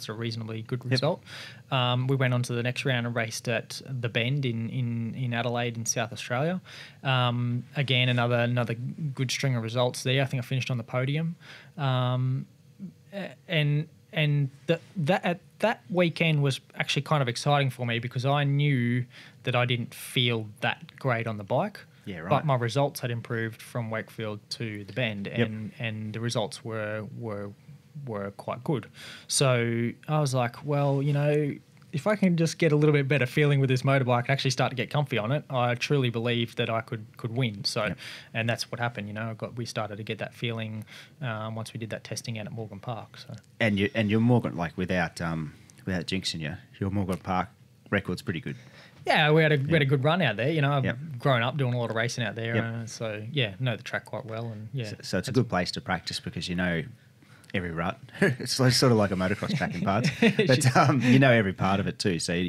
a reasonably good result. We went on to the next round and raced at the Bend in Adelaide in South Australia. Again, another good string of results there. I think I finished on the podium. That weekend was actually kind of exciting for me because I knew that I didn't feel that great on the bike. Yeah, right. But my results had improved from Wakefield to the Bend, and the results were quite good. So I was like, well, if I can just get a little bit better feeling with this motorbike and actually start to get comfy on it, I truly believed that I could win. So, and that's what happened. We started to get that feeling once we did that testing out at Morgan Park. So, and your Morgan, like without jinxing you, your Morgan Park record's pretty good. Yeah, we had a good run out there. I've grown up doing a lot of racing out there, know the track quite well. And so it's a good place to practice because every rut. It's sort of like a motocross track in parts, but every part of it too. So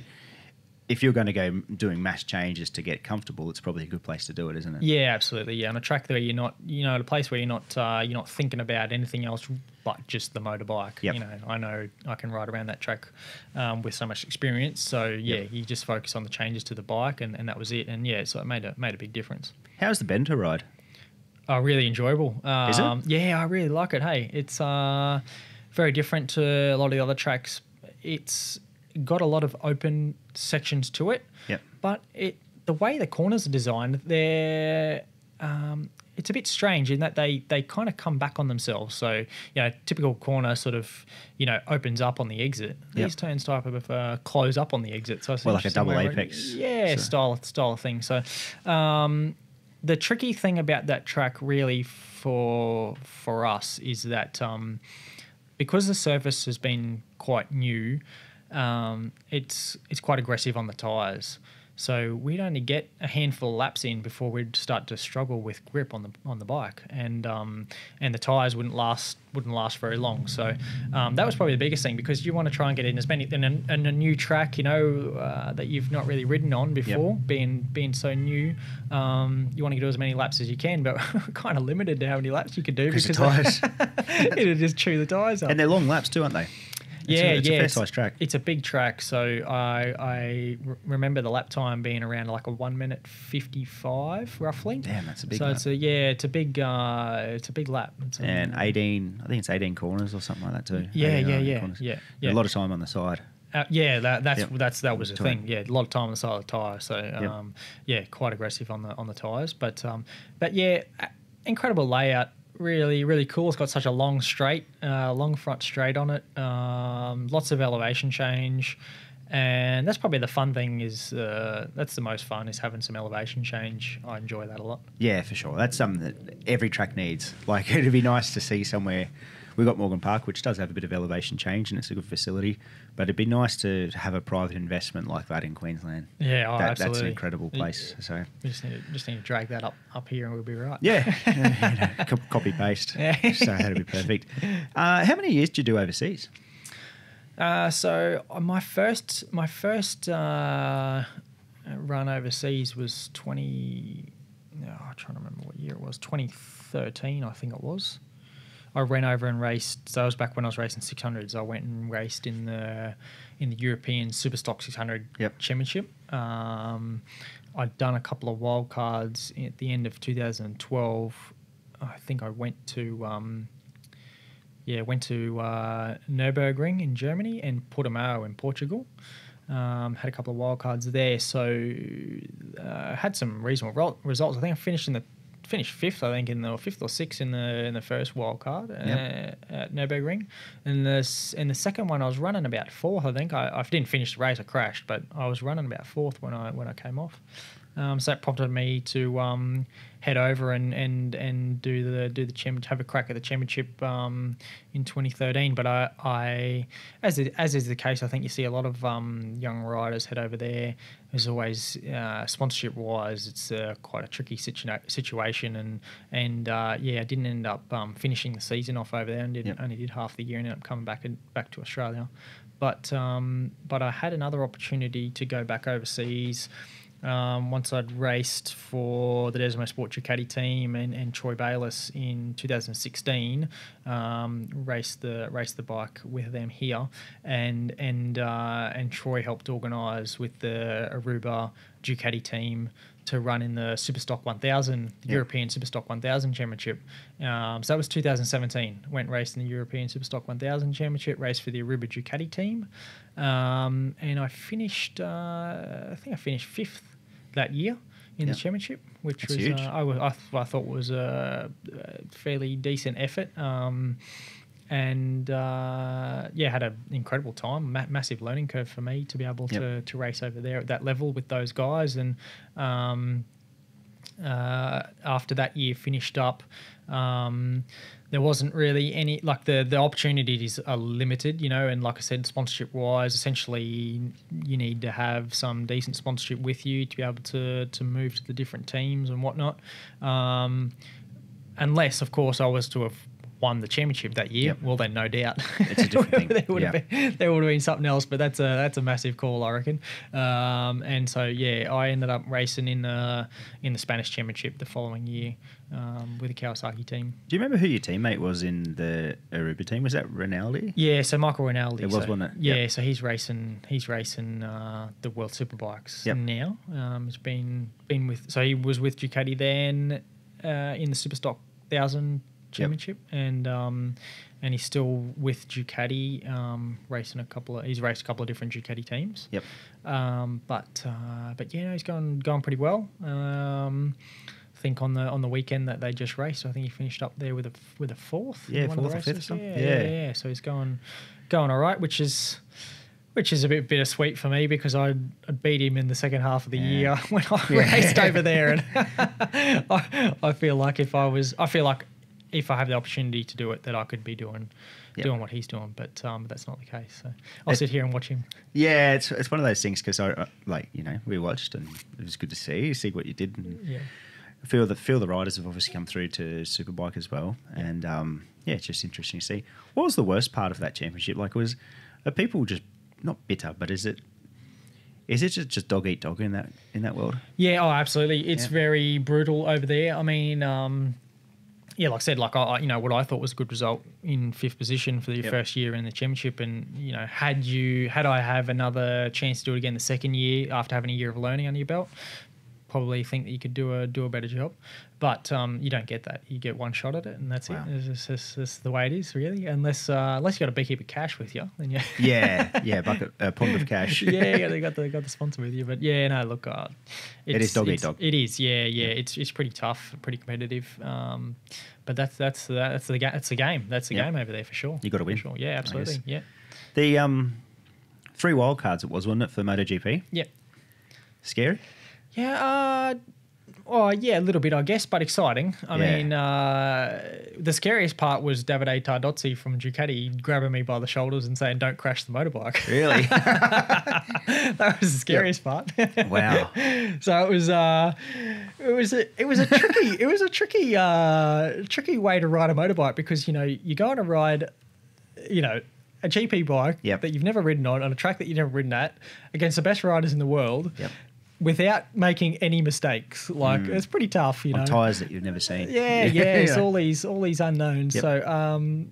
if you're going to go doing mass changes to get comfortable, it's probably a good place to do it, isn't it? Yeah, absolutely. Yeah, on a track where you're not, at a place where you're not thinking about anything else but just the motorbike. Yep. I know I can ride around that track with so much experience. So yeah, Yep. you just focus on the changes to the bike, and that was it. And yeah, so it made a big difference. How's the Bento ride? Oh, really enjoyable. Is it? Yeah, I really like it. Hey, it's very different to a lot of the other tracks. It's got a lot of open sections to it. Yep. But the way the corners are designed, they're it's a bit strange in that they kind of come back on themselves. So, typical corner sort of, opens up on the exit. Yep. These turns type of close up on the exit. So it's Well, like a interesting double way apex. Yeah, So- style of thing. So, the tricky thing about that track really for us is that because the surface has been quite new, it's quite aggressive on the tyres. So we'd only get a handful of laps in before we'd start to struggle with grip on the bike, and the tyres wouldn't last very long. So that was probably the biggest thing, because you want to try and get in as many in a new track, that you've not really ridden on before, Yep. being so new. You want to do as many laps as you can, but we're kind of limited to how many laps you could do Because the tyres. it'll just chew the tyres up. And they're long laps too, aren't they? It's a fair size track. It's a big track, so I remember the lap time being around like a 1 minute 55 roughly. Damn, that's a big So lap. it's a big lap. And 18, I think it's 18 corners or something like that too. Yeah, 18 yeah, or 19 yeah, corners. yeah. A lot of time on the side. That was the Time. thing. Yeah, a lot of time on the side of the tyre. So quite aggressive on the tyres. But yeah, incredible layout. Really, really cool. It's got such a long front straight on it. Lots of elevation change, and that's probably the fun thing. That's the most fun, is having some elevation change. I enjoy that a lot. Yeah, for sure. That's something that every track needs. Like, it'd be nice to see somewhere. We've got Morgan Park, which does have a bit of elevation change, and it's a good facility. But it'd be nice to have a private investment like that in Queensland. Yeah, That's absolutely. an incredible place. So We just need to drag that up here, and we'll be right. yeah, copy paste. Yeah. So that'd be perfect. How many years did you do overseas? So my first run overseas was I'm trying to remember what year it was. 2013, I think it was. I ran over and raced. So that was back when I was racing 600s. I went and raced in the European Superstock 600 Yep. Championship. I'd done a couple of wild cards at the end of 2012. I think I went to Nürburgring in Germany and Portimao in Portugal. Had a couple of wild cards there, so had some reasonable results. I think I finished fifth. I think fifth or sixth in the first wild card at Nürburgring, and the second one I was running about fourth. I think I didn't finish the race. I crashed, but I was running about fourth when I came off. So that prompted me to head over and do the championship, have a crack at the championship in 2013. But I as is the case, I think you see a lot of young riders head over there. There's always sponsorship wise, it's quite a tricky situation, and I didn't end up finishing the season off over there, and only did half the year, and ended up coming back to Australia. But I had another opportunity to go back overseas. Once I'd raced for the Desmo Sport Ducati team and Troy Bayliss in 2016, raced the bike with them here, and Troy helped organise with the Aruba Ducati team to run in the Superstock 1000, European Superstock 1000 Championship. So that was 2017. Went raced in the European Superstock 1000 Championship, raced for the Aruba Ducati team, and I finished. I think I finished fifth that year in the championship, which That's was huge. I thought was a fairly decent effort. And had an incredible time, massive learning curve for me to be able to race over there at that level with those guys. And after that year finished up, there wasn't really any, like the opportunities are limited, and like I said, sponsorship wise, essentially you need to have some decent sponsorship with you to be able to move to the different teams and whatnot. Unless, of course, I was to have won the championship that year, Yep. well then no doubt It's a different thing. there would have been something else. But that's a massive call, I reckon. And so yeah, I ended up racing in the Spanish championship the following year with the Kawasaki team. Do you remember who your teammate was in the Aruba team? Was that Rinaldi? Yeah, so Michael Rinaldi. It was, wasn't it? Yeah, Yep. so he's racing the World Superbikes Yep. now. He's been with, so he was with Ducati then in the Superstock 1000 championship, and he's still with Ducati, racing he's raced a couple of different Ducati teams. Yep. But yeah, no, he's going pretty well. I think on the weekend that they just raced, I think he finished up there with a fourth. Yeah, in one of the fourth or races. fifth. Yeah. So he's going all right, which is a bit bittersweet for me because I'd beat him in the second half of the year when I raced over there, and I feel like if I have the opportunity to do it, that I could be doing what he's doing, but that's not the case. So I'll sit here and watch him. Yeah, it's one of those things because we watched and it was good to see what you did. And feel the riders have obviously come through to Superbike as well, and it's just interesting to see. What was the worst part of that championship? Like, are people just not bitter, but is it just dog eat dog in that world? Yeah, oh, absolutely. It's very brutal over there. I mean, like I said, like what I thought was a good result in 5th position for the first year in the championship, and had I have another chance to do it again the second year after having a year of learning under your belt, probably think that you could do a better job, but you don't get that. You get one shot at it, and that's it. It's just the way it is, really. Unless you got a big heap of cash with you, then a pond of cash. They got the sponsor with you. But yeah, no, look, it is dog eat dog. It is, yeah. It's pretty tough, pretty competitive. But that's the game. That's the game over there for sure. You got to win. Sure. Yeah, absolutely. Yeah. The 3 wild cards it was, wasn't it, for MotoGP? Yep. Scary? Yeah, a little bit, I guess, but exciting. I mean, the scariest part was Davide Tardozzi from Ducati grabbing me by the shoulders and saying, "Don't crash the motorbike." Really? That was the scariest part. Wow. So it was a tricky way to ride a motorbike because you go on a ride, a GP bike that you've never ridden on a track that you've never ridden at against the best riders in the world. Yep. Without making any mistakes. Like, it's pretty tough, On tyres that you've never seen. Yeah, it's all these unknowns. Yep. So,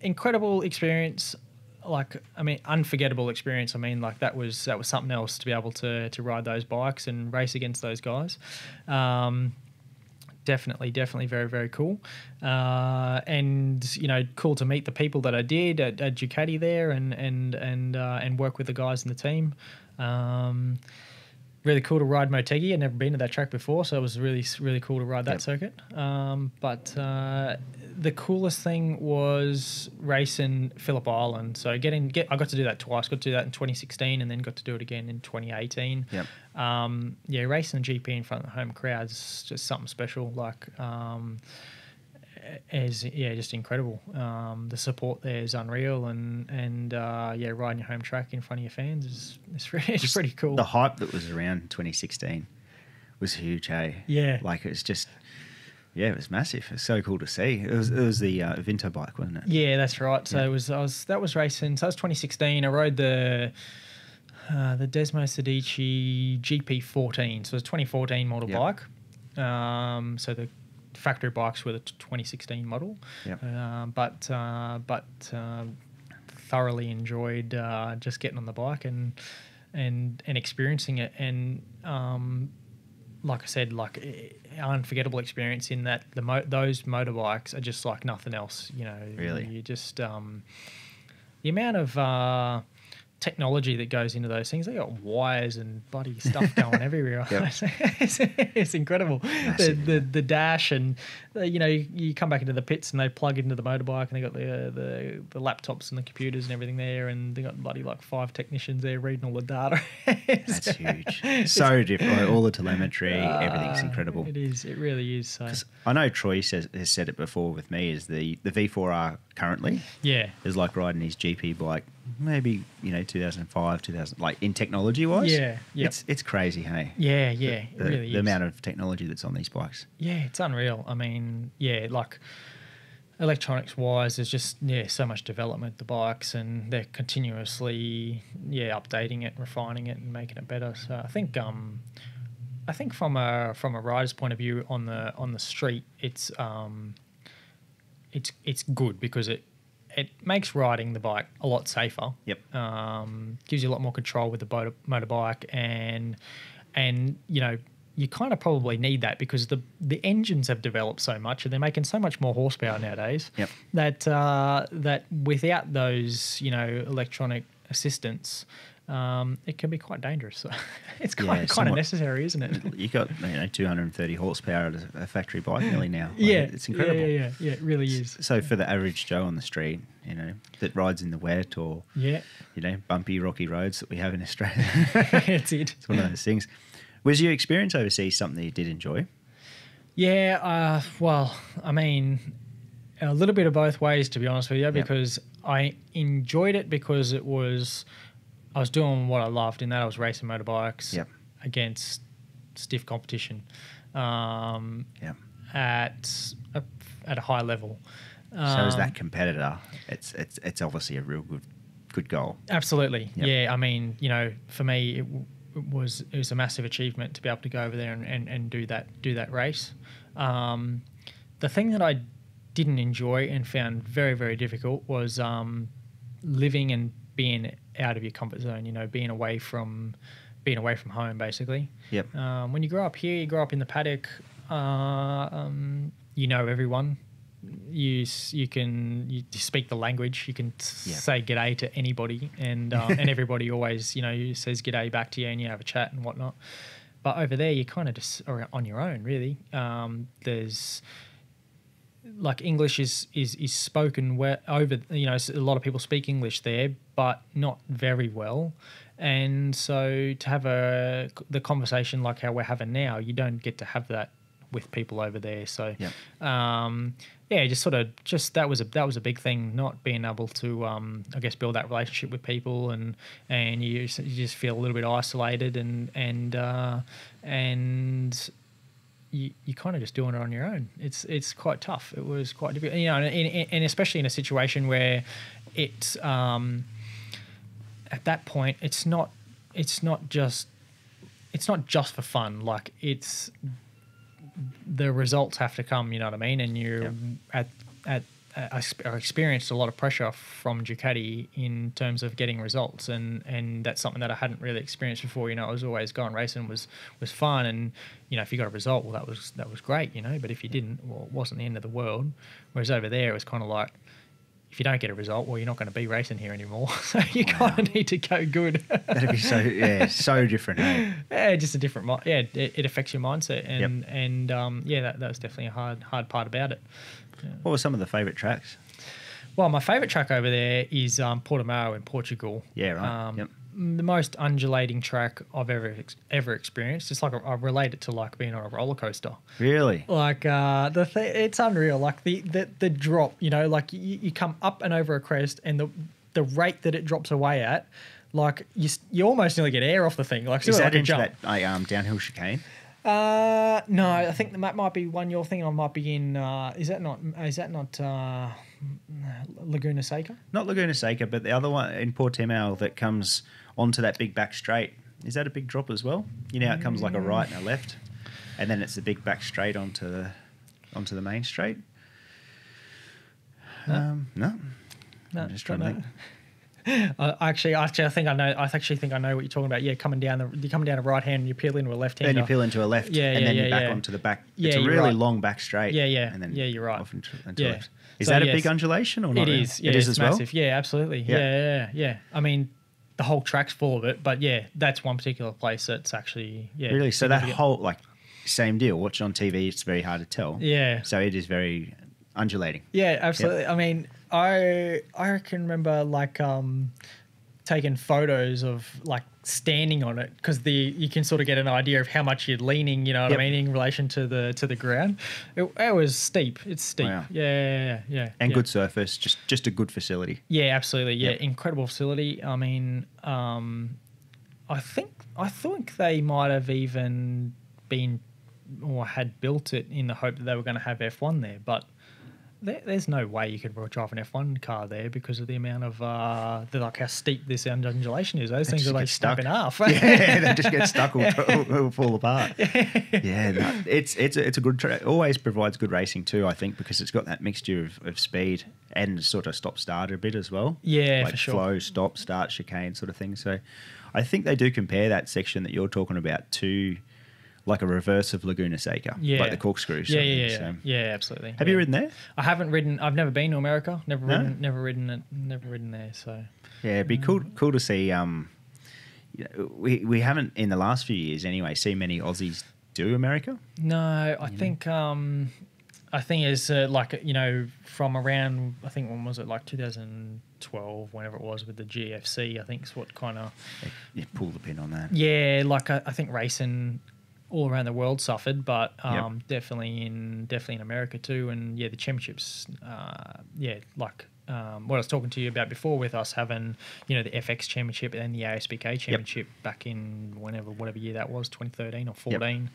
incredible experience. Like, I mean, unforgettable experience. I mean, like that was something else to be able to ride those bikes and race against those guys. Definitely very, very cool. And cool to meet the people that I did at Ducati there and work with the guys in the team. Really cool to ride Motegi. I'd never been to that track before, so it was really, really cool to ride that circuit. But the coolest thing was racing Phillip Island. So I got to do that twice. Got to do that in 2016 and then got to do it again in 2018. Yep. Racing a GP in front of the home crowd is just something special. Like, just incredible. The support there is unreal, and riding your home track in front of your fans it's pretty cool. The hype that was around 2016 was huge, hey? Yeah. Like, it was just, it was massive. It's so cool to see. It was the Vinto bike, wasn't it? Yeah, that's right. So that was racing. So that was 2016. I rode the Desmo Sedici GP14. So it was a 2014 model bike. So the factory bikes were the 2016 model. Yep. But thoroughly enjoyed just getting on the bike and experiencing it, and like I said, unforgettable experience in that those motorbikes are just like nothing else. Really, you just the amount of technology that goes into those things. They got wires and bloody stuff going everywhere. It's incredible. The dash, and you come back into the pits and they plug into the motorbike, and they got the laptops and the computers and everything there, and they got bloody 5 technicians there reading all the data. That's huge. So different. All the telemetry, everything's incredible. It is. It really is. So I know Troy has said it before with me. Is the V4R currently? Yeah. Is like riding his GP bike. Maybe 2005, 2000, like in technology wise. Yeah, yep. It's crazy, hey. Yeah, it really is. The amount of technology that's on these bikes. Yeah, it's unreal. I mean, electronics wise, there's just so much development the bikes, and they're continuously updating it, refining it, and making it better. So I think from a rider's point of view on the street, it's good because it makes riding the bike a lot safer. Yep. Gives you a lot more control with the motorbike, and you kind of probably need that because the engines have developed so much and they're making so much more horsepower nowadays. Yep. That without those electronic assistance, it can be quite dangerous. So it's kind of necessary, isn't it? You got 230 horsepower at a factory bike nearly now. It's incredible. Yeah, it really is. So for the average Joe on the street, that rides in the wet or bumpy, rocky roads that we have in Australia, it's one of those things. Was your experience overseas something you did enjoy? Yeah, well, I mean, a little bit of both ways, to be honest with you, because I enjoyed it because I was doing what I loved, in that I was racing motorbikes against stiff competition at a high level. So as that competitor, it's obviously a real good goal. Absolutely, Yep. yeah. I mean, for me, it was a massive achievement to be able to go over there and do that race. The thing that I didn't enjoy and found very, very difficult was living and being out of your comfort zone. Being away from home, basically. Yep. When you grow up here, you grow up in the paddock. Everyone. You speak the language. You can say g'day to anybody, and everybody always says g'day back to you, and you have a chat and whatnot. But over there, you kind of just are on your own, really. There's English is spoken over. A lot of people speak English there, but not very well. And so to have the conversation like how we're having now, you don't get to have that with people over there. So that was a big thing, not being able to I guess build that relationship with people, and you just feel a little bit isolated, and you kind of just doing it on your own. It's quite tough. It was quite difficult, and especially in a situation where it's at that point it's not just for fun. Like, it's the results have to come, you know what I mean? And you're I experienced a lot of pressure from Ducati in terms of getting results, and that's something that I hadn't really experienced before. I was always going racing was fun, and if you got a result, well, that was great, but if you didn't, well, it wasn't the end of the world. Whereas over there, it was kind of like, if you don't get a result, well, you're not going to be racing here anymore. So you kind of need to go good. That'd be so different. Eh? Yeah, just a different. It affects your mindset, and that was definitely a hard part about it. Yeah. What were some of the favourite tracks? Well, my favourite track over there is Portimao in Portugal. Yeah, right. The most undulating track I've ever experienced. It's like I relate it to like being on a roller coaster. Really? Like it's unreal. Like the drop. Like you come up and over a crest, and the rate that it drops away at, like you almost nearly get air off the thing. Like, is that like into that downhill chicane? No, I think that might be one you're thinking. I might be in. Is that not Laguna Seca? Not Laguna Seca, but the other one in Portimao that comes onto that big back straight. Is that a big drop as well? It comes like a right and a left, and then it's a big back straight onto the main straight. No. I'm just trying to think. I think I know. I actually think I know what you're talking about. Yeah, coming down a right hand, and you peel into a left hand. Then you peel into a left, and then you back onto the back. It's a really long back straight. Yeah. And then you're right. Off into left. Is that a big undulation or not? It is. Yeah, it is as massive. well. Yeah, absolutely. Yeah. I mean, the whole track's full of it, but that's one particular place that's actually really. So that whole same deal. Watch on TV, it's very hard to tell. Yeah. So it is very undulating. Yeah, absolutely. Yep. I mean, I can remember taking photos of standing on it, because you can sort of get an idea of how much you're leaning, you know what I mean, in relation to the ground. It was steep. It's steep. Wow. Yeah. And good surface, just a good facility. Yeah, absolutely. Yeah, incredible facility. I mean, I think they might have even been or had built it in the hope that they were going to have F1 there, but There's no way you could drive an F1 car there because of the amount of like how steep this undulation is. Those things are like stuck in half. Yeah, they just get stuck or fall apart. Yeah, no, it's a good always provides good racing too, I think, because it's got that mixture of speed and sort of stop start a bit as well. Yeah, like for sure. Flow, stop, start, chicane sort of thing. So I think they do compare that section that you're talking about to like a reverse of Laguna Seca, like the corkscrew. Yeah, absolutely. Have you ridden there? I haven't ridden. I've never been to America. Never ridden there. So yeah, it'd be cool to see. We haven't in the last few years anyway seen many Aussies do America. No, I think it's like from around, I think when was it, like 2012, whenever it was with the GFC. I think is what kind of pull the pin on that. Yeah, like I think racing all around the world suffered, but definitely in America too. And yeah, the championships, what I was talking to you about before with us having, the FX championship and the ASBK championship back in whatever year that was, 2013 or 14.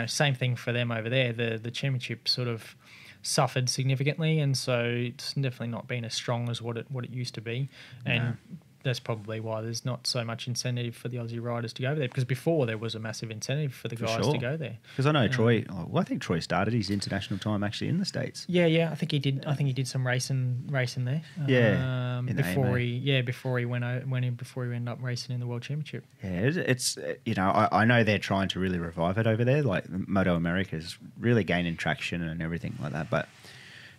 Same thing for them over there. The championship sort of suffered significantly, and so it's definitely not been as strong as what it used to be. And that's probably why there's not so much incentive for the Aussie riders to go there, because before there was a massive incentive for the guys to go there. Because I know Troy. I think Troy started his international time actually in the States. Yeah. I think he did. I think he did some racing there. Yeah. Before he ended up racing in the World Championship. Yeah, it's I know they're trying to really revive it over there. Like Moto America's really gaining traction and everything like that, but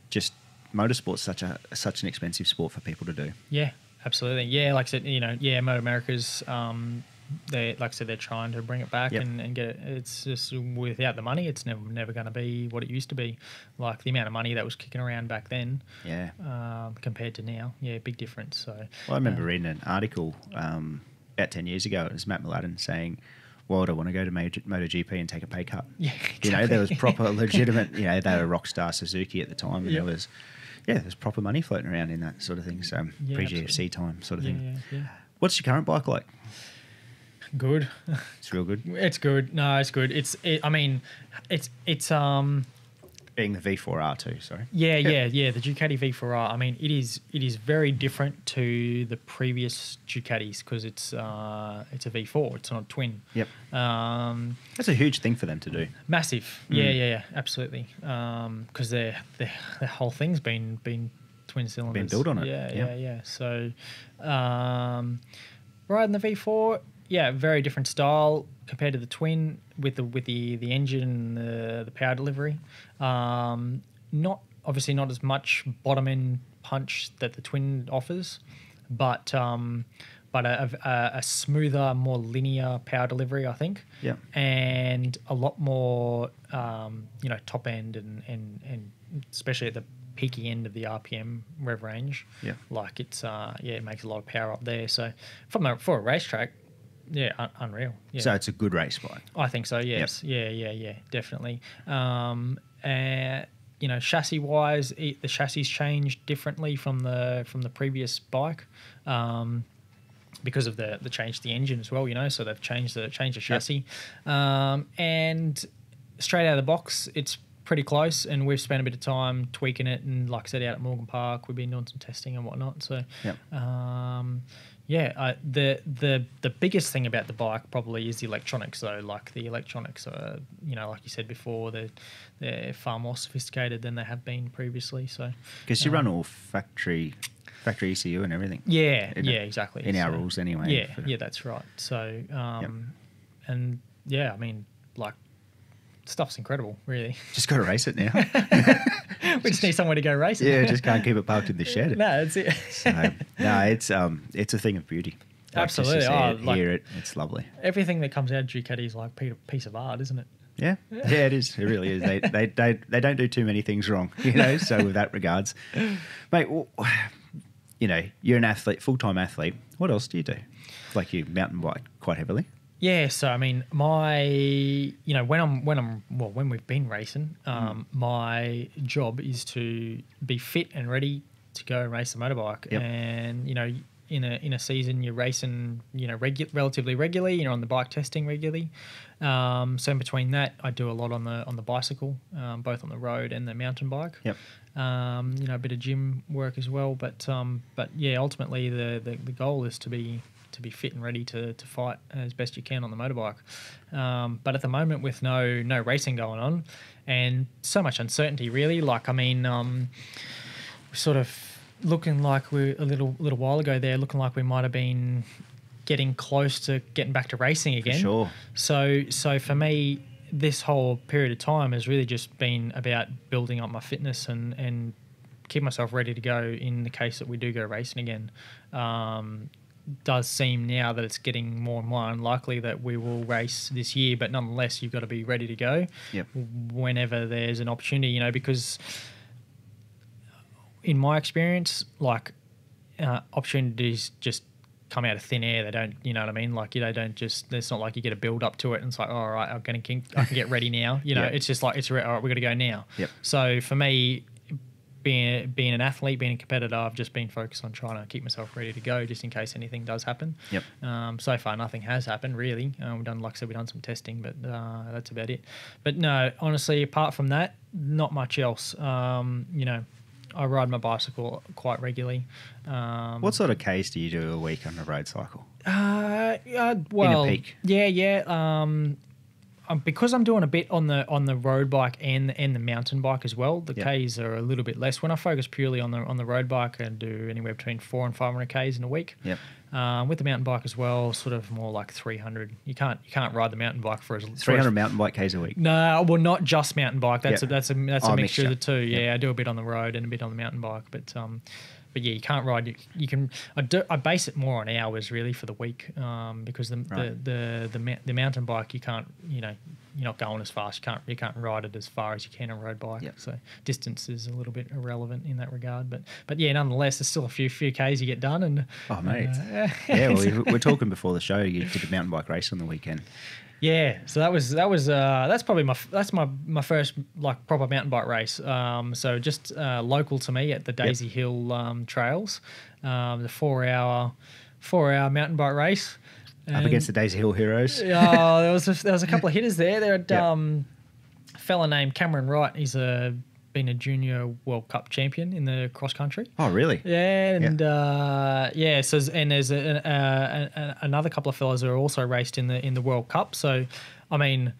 just motorsport's such an expensive sport for people to do. Yeah. Absolutely, yeah. Like I said, Moto America's, they're trying to bring it back and get it. It's just without the money, it's never going to be what it used to be. Like the amount of money that was kicking around back then, compared to now, big difference. So, I remember reading an article about 10 years ago. It was Matt Mladen saying, "Well, I want to go to MotoGP and take a pay cut." Yeah, exactly. There was proper, legitimate. They were Rockstar Suzuki at the time, and there was. Yeah, there's proper money floating around in that sort of thing. So pre-GFC time sort of thing. Yeah. What's your current bike like? Good. It's real good. It's good. No, it's good. It's being the V4R too. Sorry. Yeah. The Ducati V4R. I mean, it is very different to the previous Ducatis because it's a V4. It's not a twin. Yep. That's a huge thing for them to do. Massive. Yeah, absolutely. Because their whole thing's been twin cylinders. Been built on it. Yeah. So, riding the V4. Yeah, very different style compared to the twin with the engine and the power delivery. Not as much bottom end punch that the twin offers, but a smoother, more linear power delivery, I think. Yeah. And a lot more top end and especially at the peaky end of the RPM rev range. Yeah. Like it's it makes a lot of power up there. So for a racetrack. Yeah, unreal. Yeah. So it's a good race bike. I think so. Yes. Yep. Yeah. Definitely. Chassis wise, the chassis changed differently from the previous bike, because of the change to the engine as well. So they've changed the chassis, and straight out of the box, it's pretty close. And we've spent a bit of time tweaking it, and like I said, out at Morgan Park, we've been doing some testing and whatnot. So. Yep. The biggest thing about the bike probably is the electronics, though. Like the electronics are, like you said before, they're far more sophisticated than they have been previously. So because you run all factory ECU and everything. Yeah, exactly. In our rules anyway. Yeah, that's right. So, and I mean, like, stuff's incredible, really. Just got to race it now. We just need somewhere to go racing. Yeah, just can't keep it parked in the shed. No, that's it. So, it's a thing of beauty. Absolutely. Hear it. It's lovely. Everything that comes out of Ducati is like a piece of art, isn't it? Yeah, it is. It really is. They don't do too many things wrong, So with that regards, mate, you're an athlete, full-time athlete. What else do you do? Like you mountain bike quite heavily. Yeah, so I mean, when we've been racing, my job is to be fit and ready to go and race the motorbike. Yep. And in a season, you're racing, relatively regularly. You're on the bike testing regularly. So in between that, I do a lot on the bicycle, both on the road and the mountain bike. Yep. a bit of gym work as well. But yeah, ultimately the goal is to be fit and ready to fight as best you can on the motorbike. But at the moment, with no racing going on and so much uncertainty, really, sort of looking like we're a little while ago there, looking like we might have been getting close to getting back to racing again. For sure. So for me, this whole period of time has really just been about building up my fitness and keep myself ready to go in the case that we do go racing again. Does seem now that it's getting more and more unlikely that we will race this year, but nonetheless, you've got to be ready to go whenever there's an opportunity, because in my experience, opportunities just come out of thin air. They don't, you know what I mean? They don't just, it's not like you get a build up to it and it's like, oh, all right, I can get ready now. It's just like, all right, we've got to go now. Yep. So for me, being an athlete, being a competitor, I've just been focused on trying to keep myself ready to go just in case anything does happen. Yep. So far, nothing has happened really. Like I said, we've done some testing, but that's about it. But no, honestly, apart from that, not much else. I ride my bicycle quite regularly. What sort of Ks do you do a week on a road cycle? Well, in a peak? Yeah. Because I'm doing a bit on the road bike and the mountain bike as well, the Ks are a little bit less. When I focus purely on the road bike, I do anywhere between 400 and 500 Ks in a week. Yep. With the mountain bike as well, sort of more like 300. You can't ride the mountain bike for 300 mountain bike Ks a week. No, well, not just mountain bike. That's a mixture of the two. Yep. Yeah, I do a bit on the road and a bit on the mountain bike, but yeah, you can't ride. You can. I base it more on hours really for the week, because the mountain bike you can't. You're not going as fast. You can't ride it as far as you can on a road bike. Yep. So distance is a little bit irrelevant in that regard. But yeah, nonetheless, there's still a few Ks you get done. And oh mate, yeah. Well, we're talking before the show. You did a mountain bike race on the weekend. Yeah, so that's probably my first proper mountain bike race. So just local to me at the Daisy Hill trails, the 4 hour mountain bike race. Up against the Daisy Hill heroes. There was a couple of hitters there. There had a fella named Cameron Wright. He's been a junior World Cup champion in the cross country. Oh, really? Yeah, and So there's another couple of fellas who are also raced in the World Cup. So, I mean,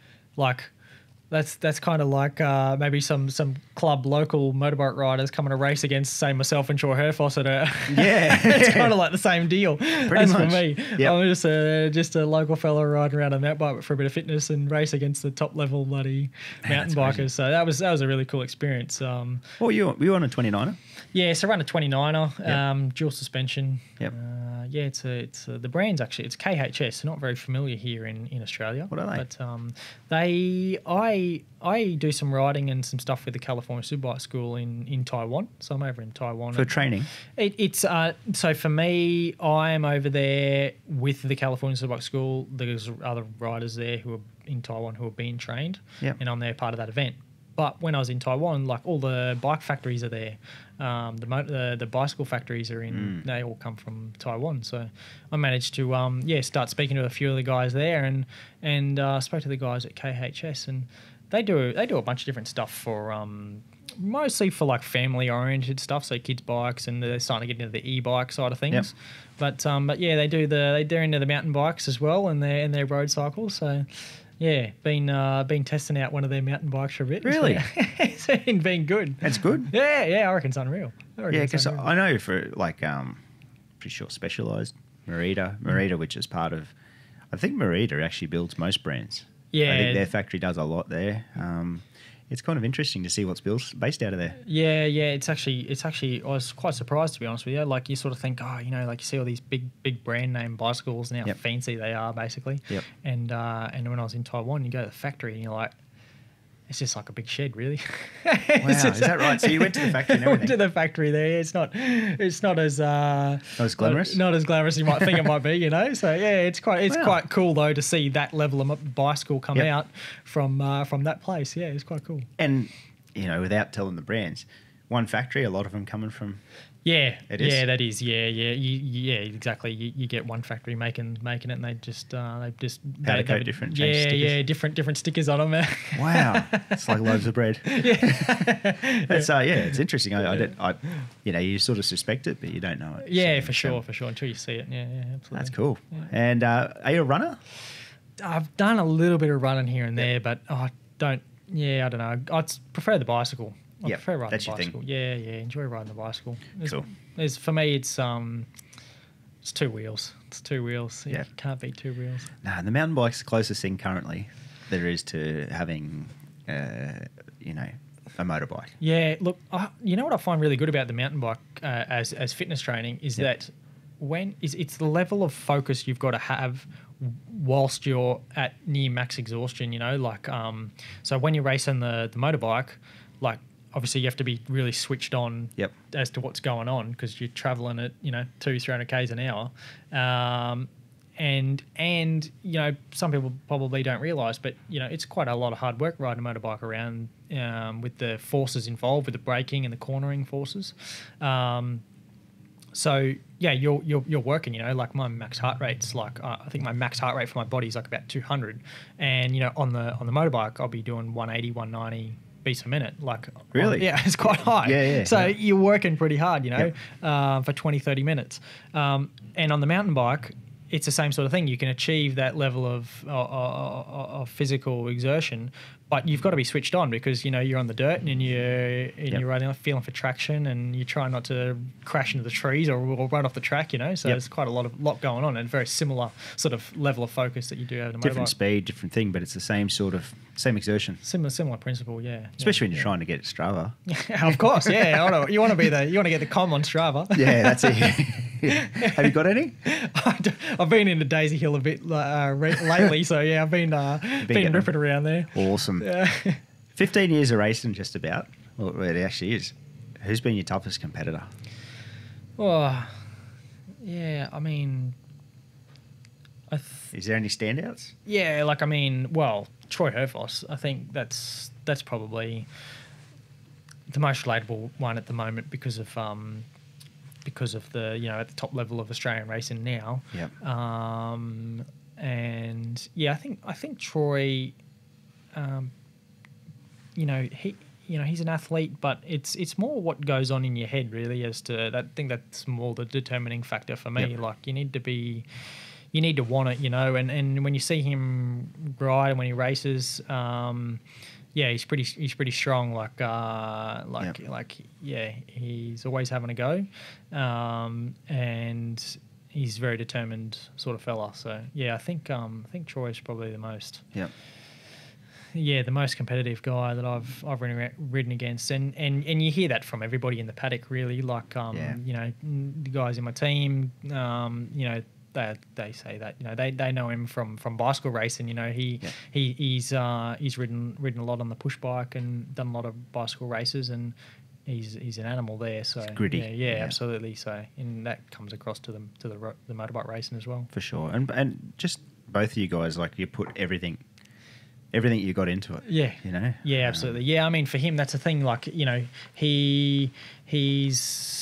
that's kind of like maybe some club local motorbike riders coming to race against, say, myself and Shaw Herfoss it's kind of like the same deal. Pretty much. For me. Yep. I'm just a local fella riding around a mountain bike for a bit of fitness and race against the top level bloody mountain bikers. Crazy. So that was a really cool experience. What were you on a 29er? Yeah, so I run a 29er, dual suspension. Yep. It's the brand's actually, it's KHS. They're not very familiar here in Australia. What are they? But I do some riding and some stuff with the California Superbike School in Taiwan. So I'm over in Taiwan for training. It's so for me, I'm over there with the California Superbike School. There's other riders there who are in Taiwan who are being trained, and I'm there part of that event. But when I was in Taiwan, all the bike factories are there. The bicycle factories are in. They all come from Taiwan. So I managed to start speaking to a few of the guys there, and spoke to the guys at KHS, and they do a bunch of different stuff for mostly for family oriented stuff, so kids bikes, and they're starting to get into the e-bike side of things. Yep. But yeah, they're into the mountain bikes as well, and their road cycles. So. Yeah, been testing out one of their mountain bikes for a bit. Really? It's been good. That's good. Yeah, I reckon it's unreal. Because I know for pretty sure Specialized, Merida, which is part of, I think Merida actually builds most brands. Yeah. I think their factory does a lot there. It's kind of interesting to see what's based out of there. Yeah. It's actually. I was quite surprised, to be honest with you. You sort of think, you see all these big brand name bicycles and how fancy they are, basically. Yep. And when I was in Taiwan, you go to the factory and you're like, it's just like a big shed, really. Wow, is that right? So you went to the factory and everything? I went to the factory there. It's not as not as glamorous. Not as glamorous as you might think it might be, So yeah, it's quite cool though to see that level of bicycle come out from that place. Yeah, it's quite cool. And without telling the brands, one factory? A lot of them coming from. Yeah, It is? yeah, that is, yeah, exactly. You get one factory making it, and they just Powder-coat different, change yeah, stickers? yeah, different stickers on them. Wow, it's like loaves of bread. It's it's interesting. You sort of suspect it, but you don't know it. Yeah, So, for sure, until you see it. Yeah, absolutely. That's cool. Yeah. And are you a runner? I've done a little bit of running here and there, but I don't know. I prefer the bicycle. I Yep, prefer riding that's the your thing. bicycle. Yeah, enjoy riding the bicycle. Cool. For me, it's 2 wheels. It's 2 wheels. Yeah. You can't beat 2 wheels. No, the mountain bike's the closest thing currently there is to having, a motorbike. Yeah, look, you know what I find really good about the mountain bike as fitness training is that it's the level of focus you've got to have whilst you're at near max exhaustion. So when you're racing the motorbike, like obviously you have to be really switched on as to what's going on because you're traveling at 200-300 k's an hour. And some people probably don't realise, but it's quite a lot of hard work riding a motorbike around with the forces involved, with the braking and the cornering forces. So yeah, you're working. Like my max heart rate's like I think my max heart rate for my body is like about 200, and on the motorbike I'll be doing 180, 190 beats a minute. Like really, yeah, it's quite high. Yeah. So you're working pretty hard, for 20, 30 minutes. And on the mountain bike, it's the same sort of thing. You can achieve that level of physical exertion, but you've got to be switched on because you're on the dirt and you're riding, feeling for traction, and you try not to crash into the trees or run off the track. So there's quite a lot going on, and very similar sort of level of focus that you do have in a motorbike. Different speed, different thing, but it's the same exertion. Similar principle, yeah. Especially when you're trying to get Strava. Of course, yeah. You want to get the com on Strava. Yeah, that's it. Have you got any? I've been into Daisy Hill a bit lately, so yeah, I've been ripping around there. Awesome. Yeah. 15 years of racing, just about. Well, it actually is. Who's been your toughest competitor? Well, yeah, I mean, is there any standouts? Yeah, Troy Herfoss. I think that's probably the most relatable one at the moment because of the at the top level of Australian racing now. Yep. And yeah, I think Troy. He's an athlete, but it's more what goes on in your head really as to that. I think that's more the determining factor for me. Yep. Like you need to want it, and when you see him ride and when he races, he's pretty strong. He's always having a go, and he's a very determined sort of fella. So yeah, I think Troy's probably the most. Yep. Yeah, the most competitive guy that I've ridden against, and you hear that from everybody in the paddock, really. The guys in my team, they say that they know him from bicycle racing. He's ridden a lot on the push bike and done a lot of bicycle races, and he's an animal there. So it's gritty. Yeah, absolutely. So and that comes across to the motorbike racing as well. For sure, and just both of you guys, like you put everything you got into it. Yeah. Yeah, absolutely. Yeah, I mean, for him, that's the thing. Like, he's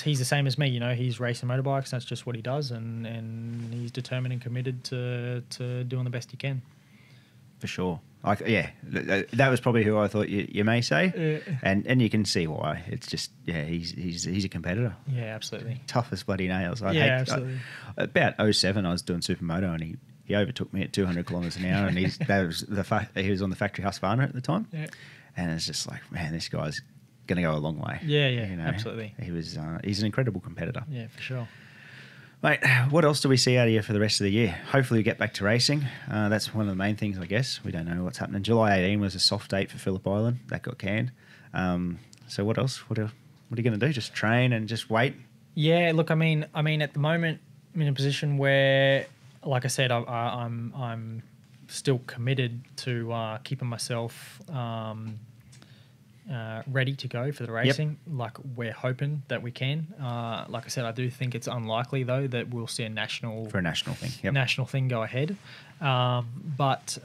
the same as me. He's racing motorbikes. That's just what he does, and he's determined and committed to doing the best he can. For sure. That was probably who I thought you may say, and you can see why. It's just he's a competitor. Yeah, absolutely. Tough as bloody nails. Absolutely. About 2007, I was doing Supermoto, and he overtook me at 200 kilometres an hour, and he was on the factory Husqvarna at the time, and it's just like, man, this guy's going to go a long way. Yeah, absolutely. He's an incredible competitor. Yeah, for sure. Mate, what else do we see out of you for the rest of the year? Hopefully we get back to racing. That's one of the main things, I guess. We don't know what's happening. July 18 was a soft date for Phillip Island. That got canned. So what else? What are you going to do? Just train and just wait? Yeah, look, I mean, at the moment, I'm in a position where, like I said, I'm still committed to keeping myself ready to go for the racing. Yep. Like we're hoping that we can. Like I said, I do think it's unlikely though that we'll see a national thing. Yep. National thing go ahead. But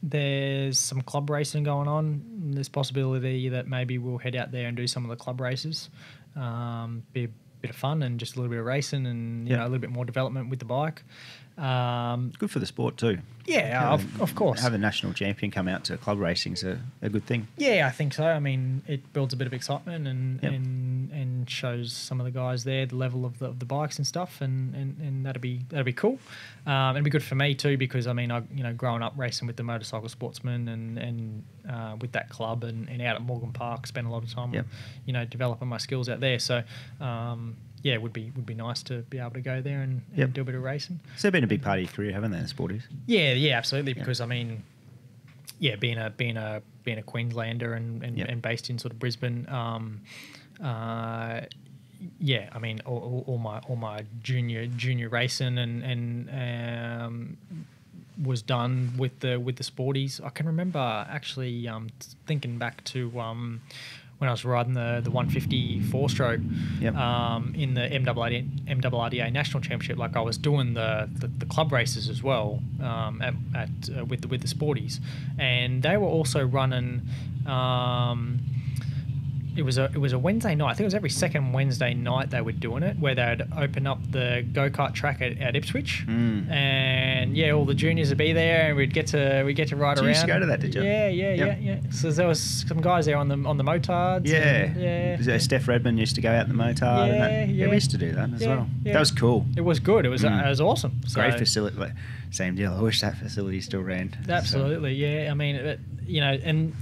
there's some club racing going on. There's possibility that maybe we'll head out there and do some of the club races. Be a bit of fun and just a little bit of racing and you know, a little bit more development with the bike. Good for the sport too. Yeah, of course. Have a national champion come out to club racing is a good thing. Yeah, I think so. I mean, it builds a bit of excitement and shows some of the guys there the level of the bikes and stuff, and that'd be cool. It'd be good for me too because I mean, growing up racing with the motorcycle sportsmen and with that club and out at Morgan Park, spent a lot of time, developing my skills out there. So. Yeah, it would be nice to be able to go there and do a bit of racing. So they've been a big part of your career, haven't they, the sporties? Yeah, absolutely. Because I mean, being a Queenslander and based in sort of Brisbane, I mean, all my junior racing and was done with the sporties. I can remember actually thinking back to. When I was riding the 150 four-stroke in the MRDA National Championship, like I was doing the club races as well with the sporties, and they were also running. It was a Wednesday night. I think it was every second Wednesday night they were doing it, where they'd open up the go-kart track at Ipswich, and all the juniors would be there, and we'd get to ride around. You used to go to that, did you? Yeah. So there was some guys there on the motards. Yeah. Steph Redmond used to go out in the motard. Yeah, we used to do that as well. That was cool. It was good. It was awesome. Great facility. Like, same deal. I wish that facility still ran. Absolutely. So. Yeah. I mean, and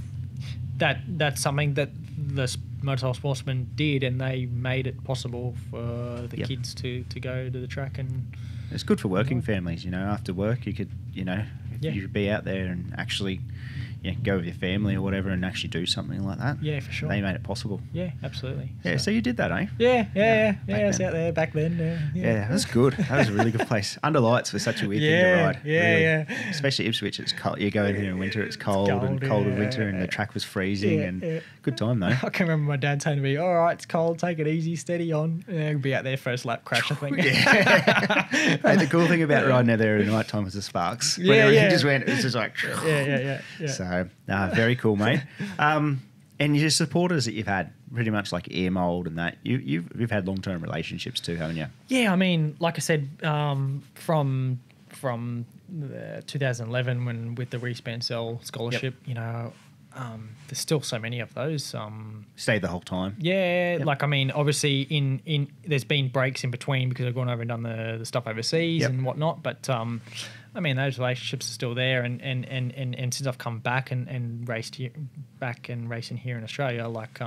that's something that the motorcycle sportsmen did, and they made it possible for the kids to go to the track. And it's good for working families, after work you could you could be out there and actually go with your family or whatever and actually do something like that. Yeah, for sure. They made it possible. Yeah, absolutely. Yeah, so you did that, eh? Yeah. I was out there back then. Yeah, that was good. That was a really good place. Under lights was such a weird thing to ride. Yeah. Especially Ipswich, it's cold. You go in here in winter, it's cold in winter, and the track was freezing. Good time though. I can remember my dad saying to me, "All right, it's cold. Take it easy, steady on." We'll be out there first lap crash, I think. Hey, the cool thing about riding out there at night time was the sparks. Whenever you just went, it was just like. Yeah. So, very cool, mate. And your supporters that you've had, pretty much like Air Mold and that, you've had long-term relationships too, haven't you? Yeah, I mean, like I said, from 2011 when with the Reece Bansell scholarship, there's still so many of those. Stayed the whole time. Yeah, like I mean, obviously in there's been breaks in between because I've gone over and done the stuff overseas and whatnot, but I mean those relationships are still there, and since I've come back and raced racing here in Australia, like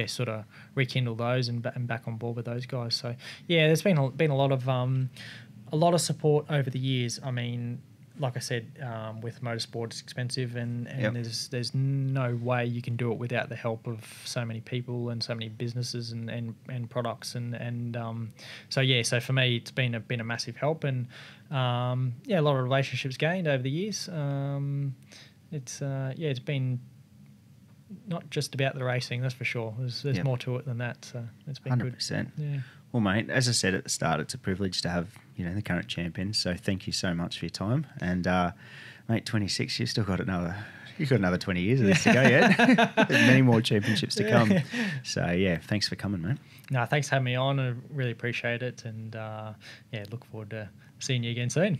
sort of rekindle those and back on board with those guys. So yeah, there's been a lot of support over the years. I mean, like I said, with motorsport, it's expensive, and there's no way you can do it without the help of so many people and so many businesses and products, and so for me, it's been a massive help, and a lot of relationships gained over the years. It's been not just about the racing, that's for sure. There's more to it than that. So it's been 100%. Good. Yeah. Well, mate, as I said at the start, it's a privilege to have the current champion. So thank you so much for your time. And mate, 26, you've got another 20 years of this to go yet. There's many more championships to come. So yeah, thanks for coming, mate. No, thanks for having me on. I really appreciate it, and look forward to seeing you again soon.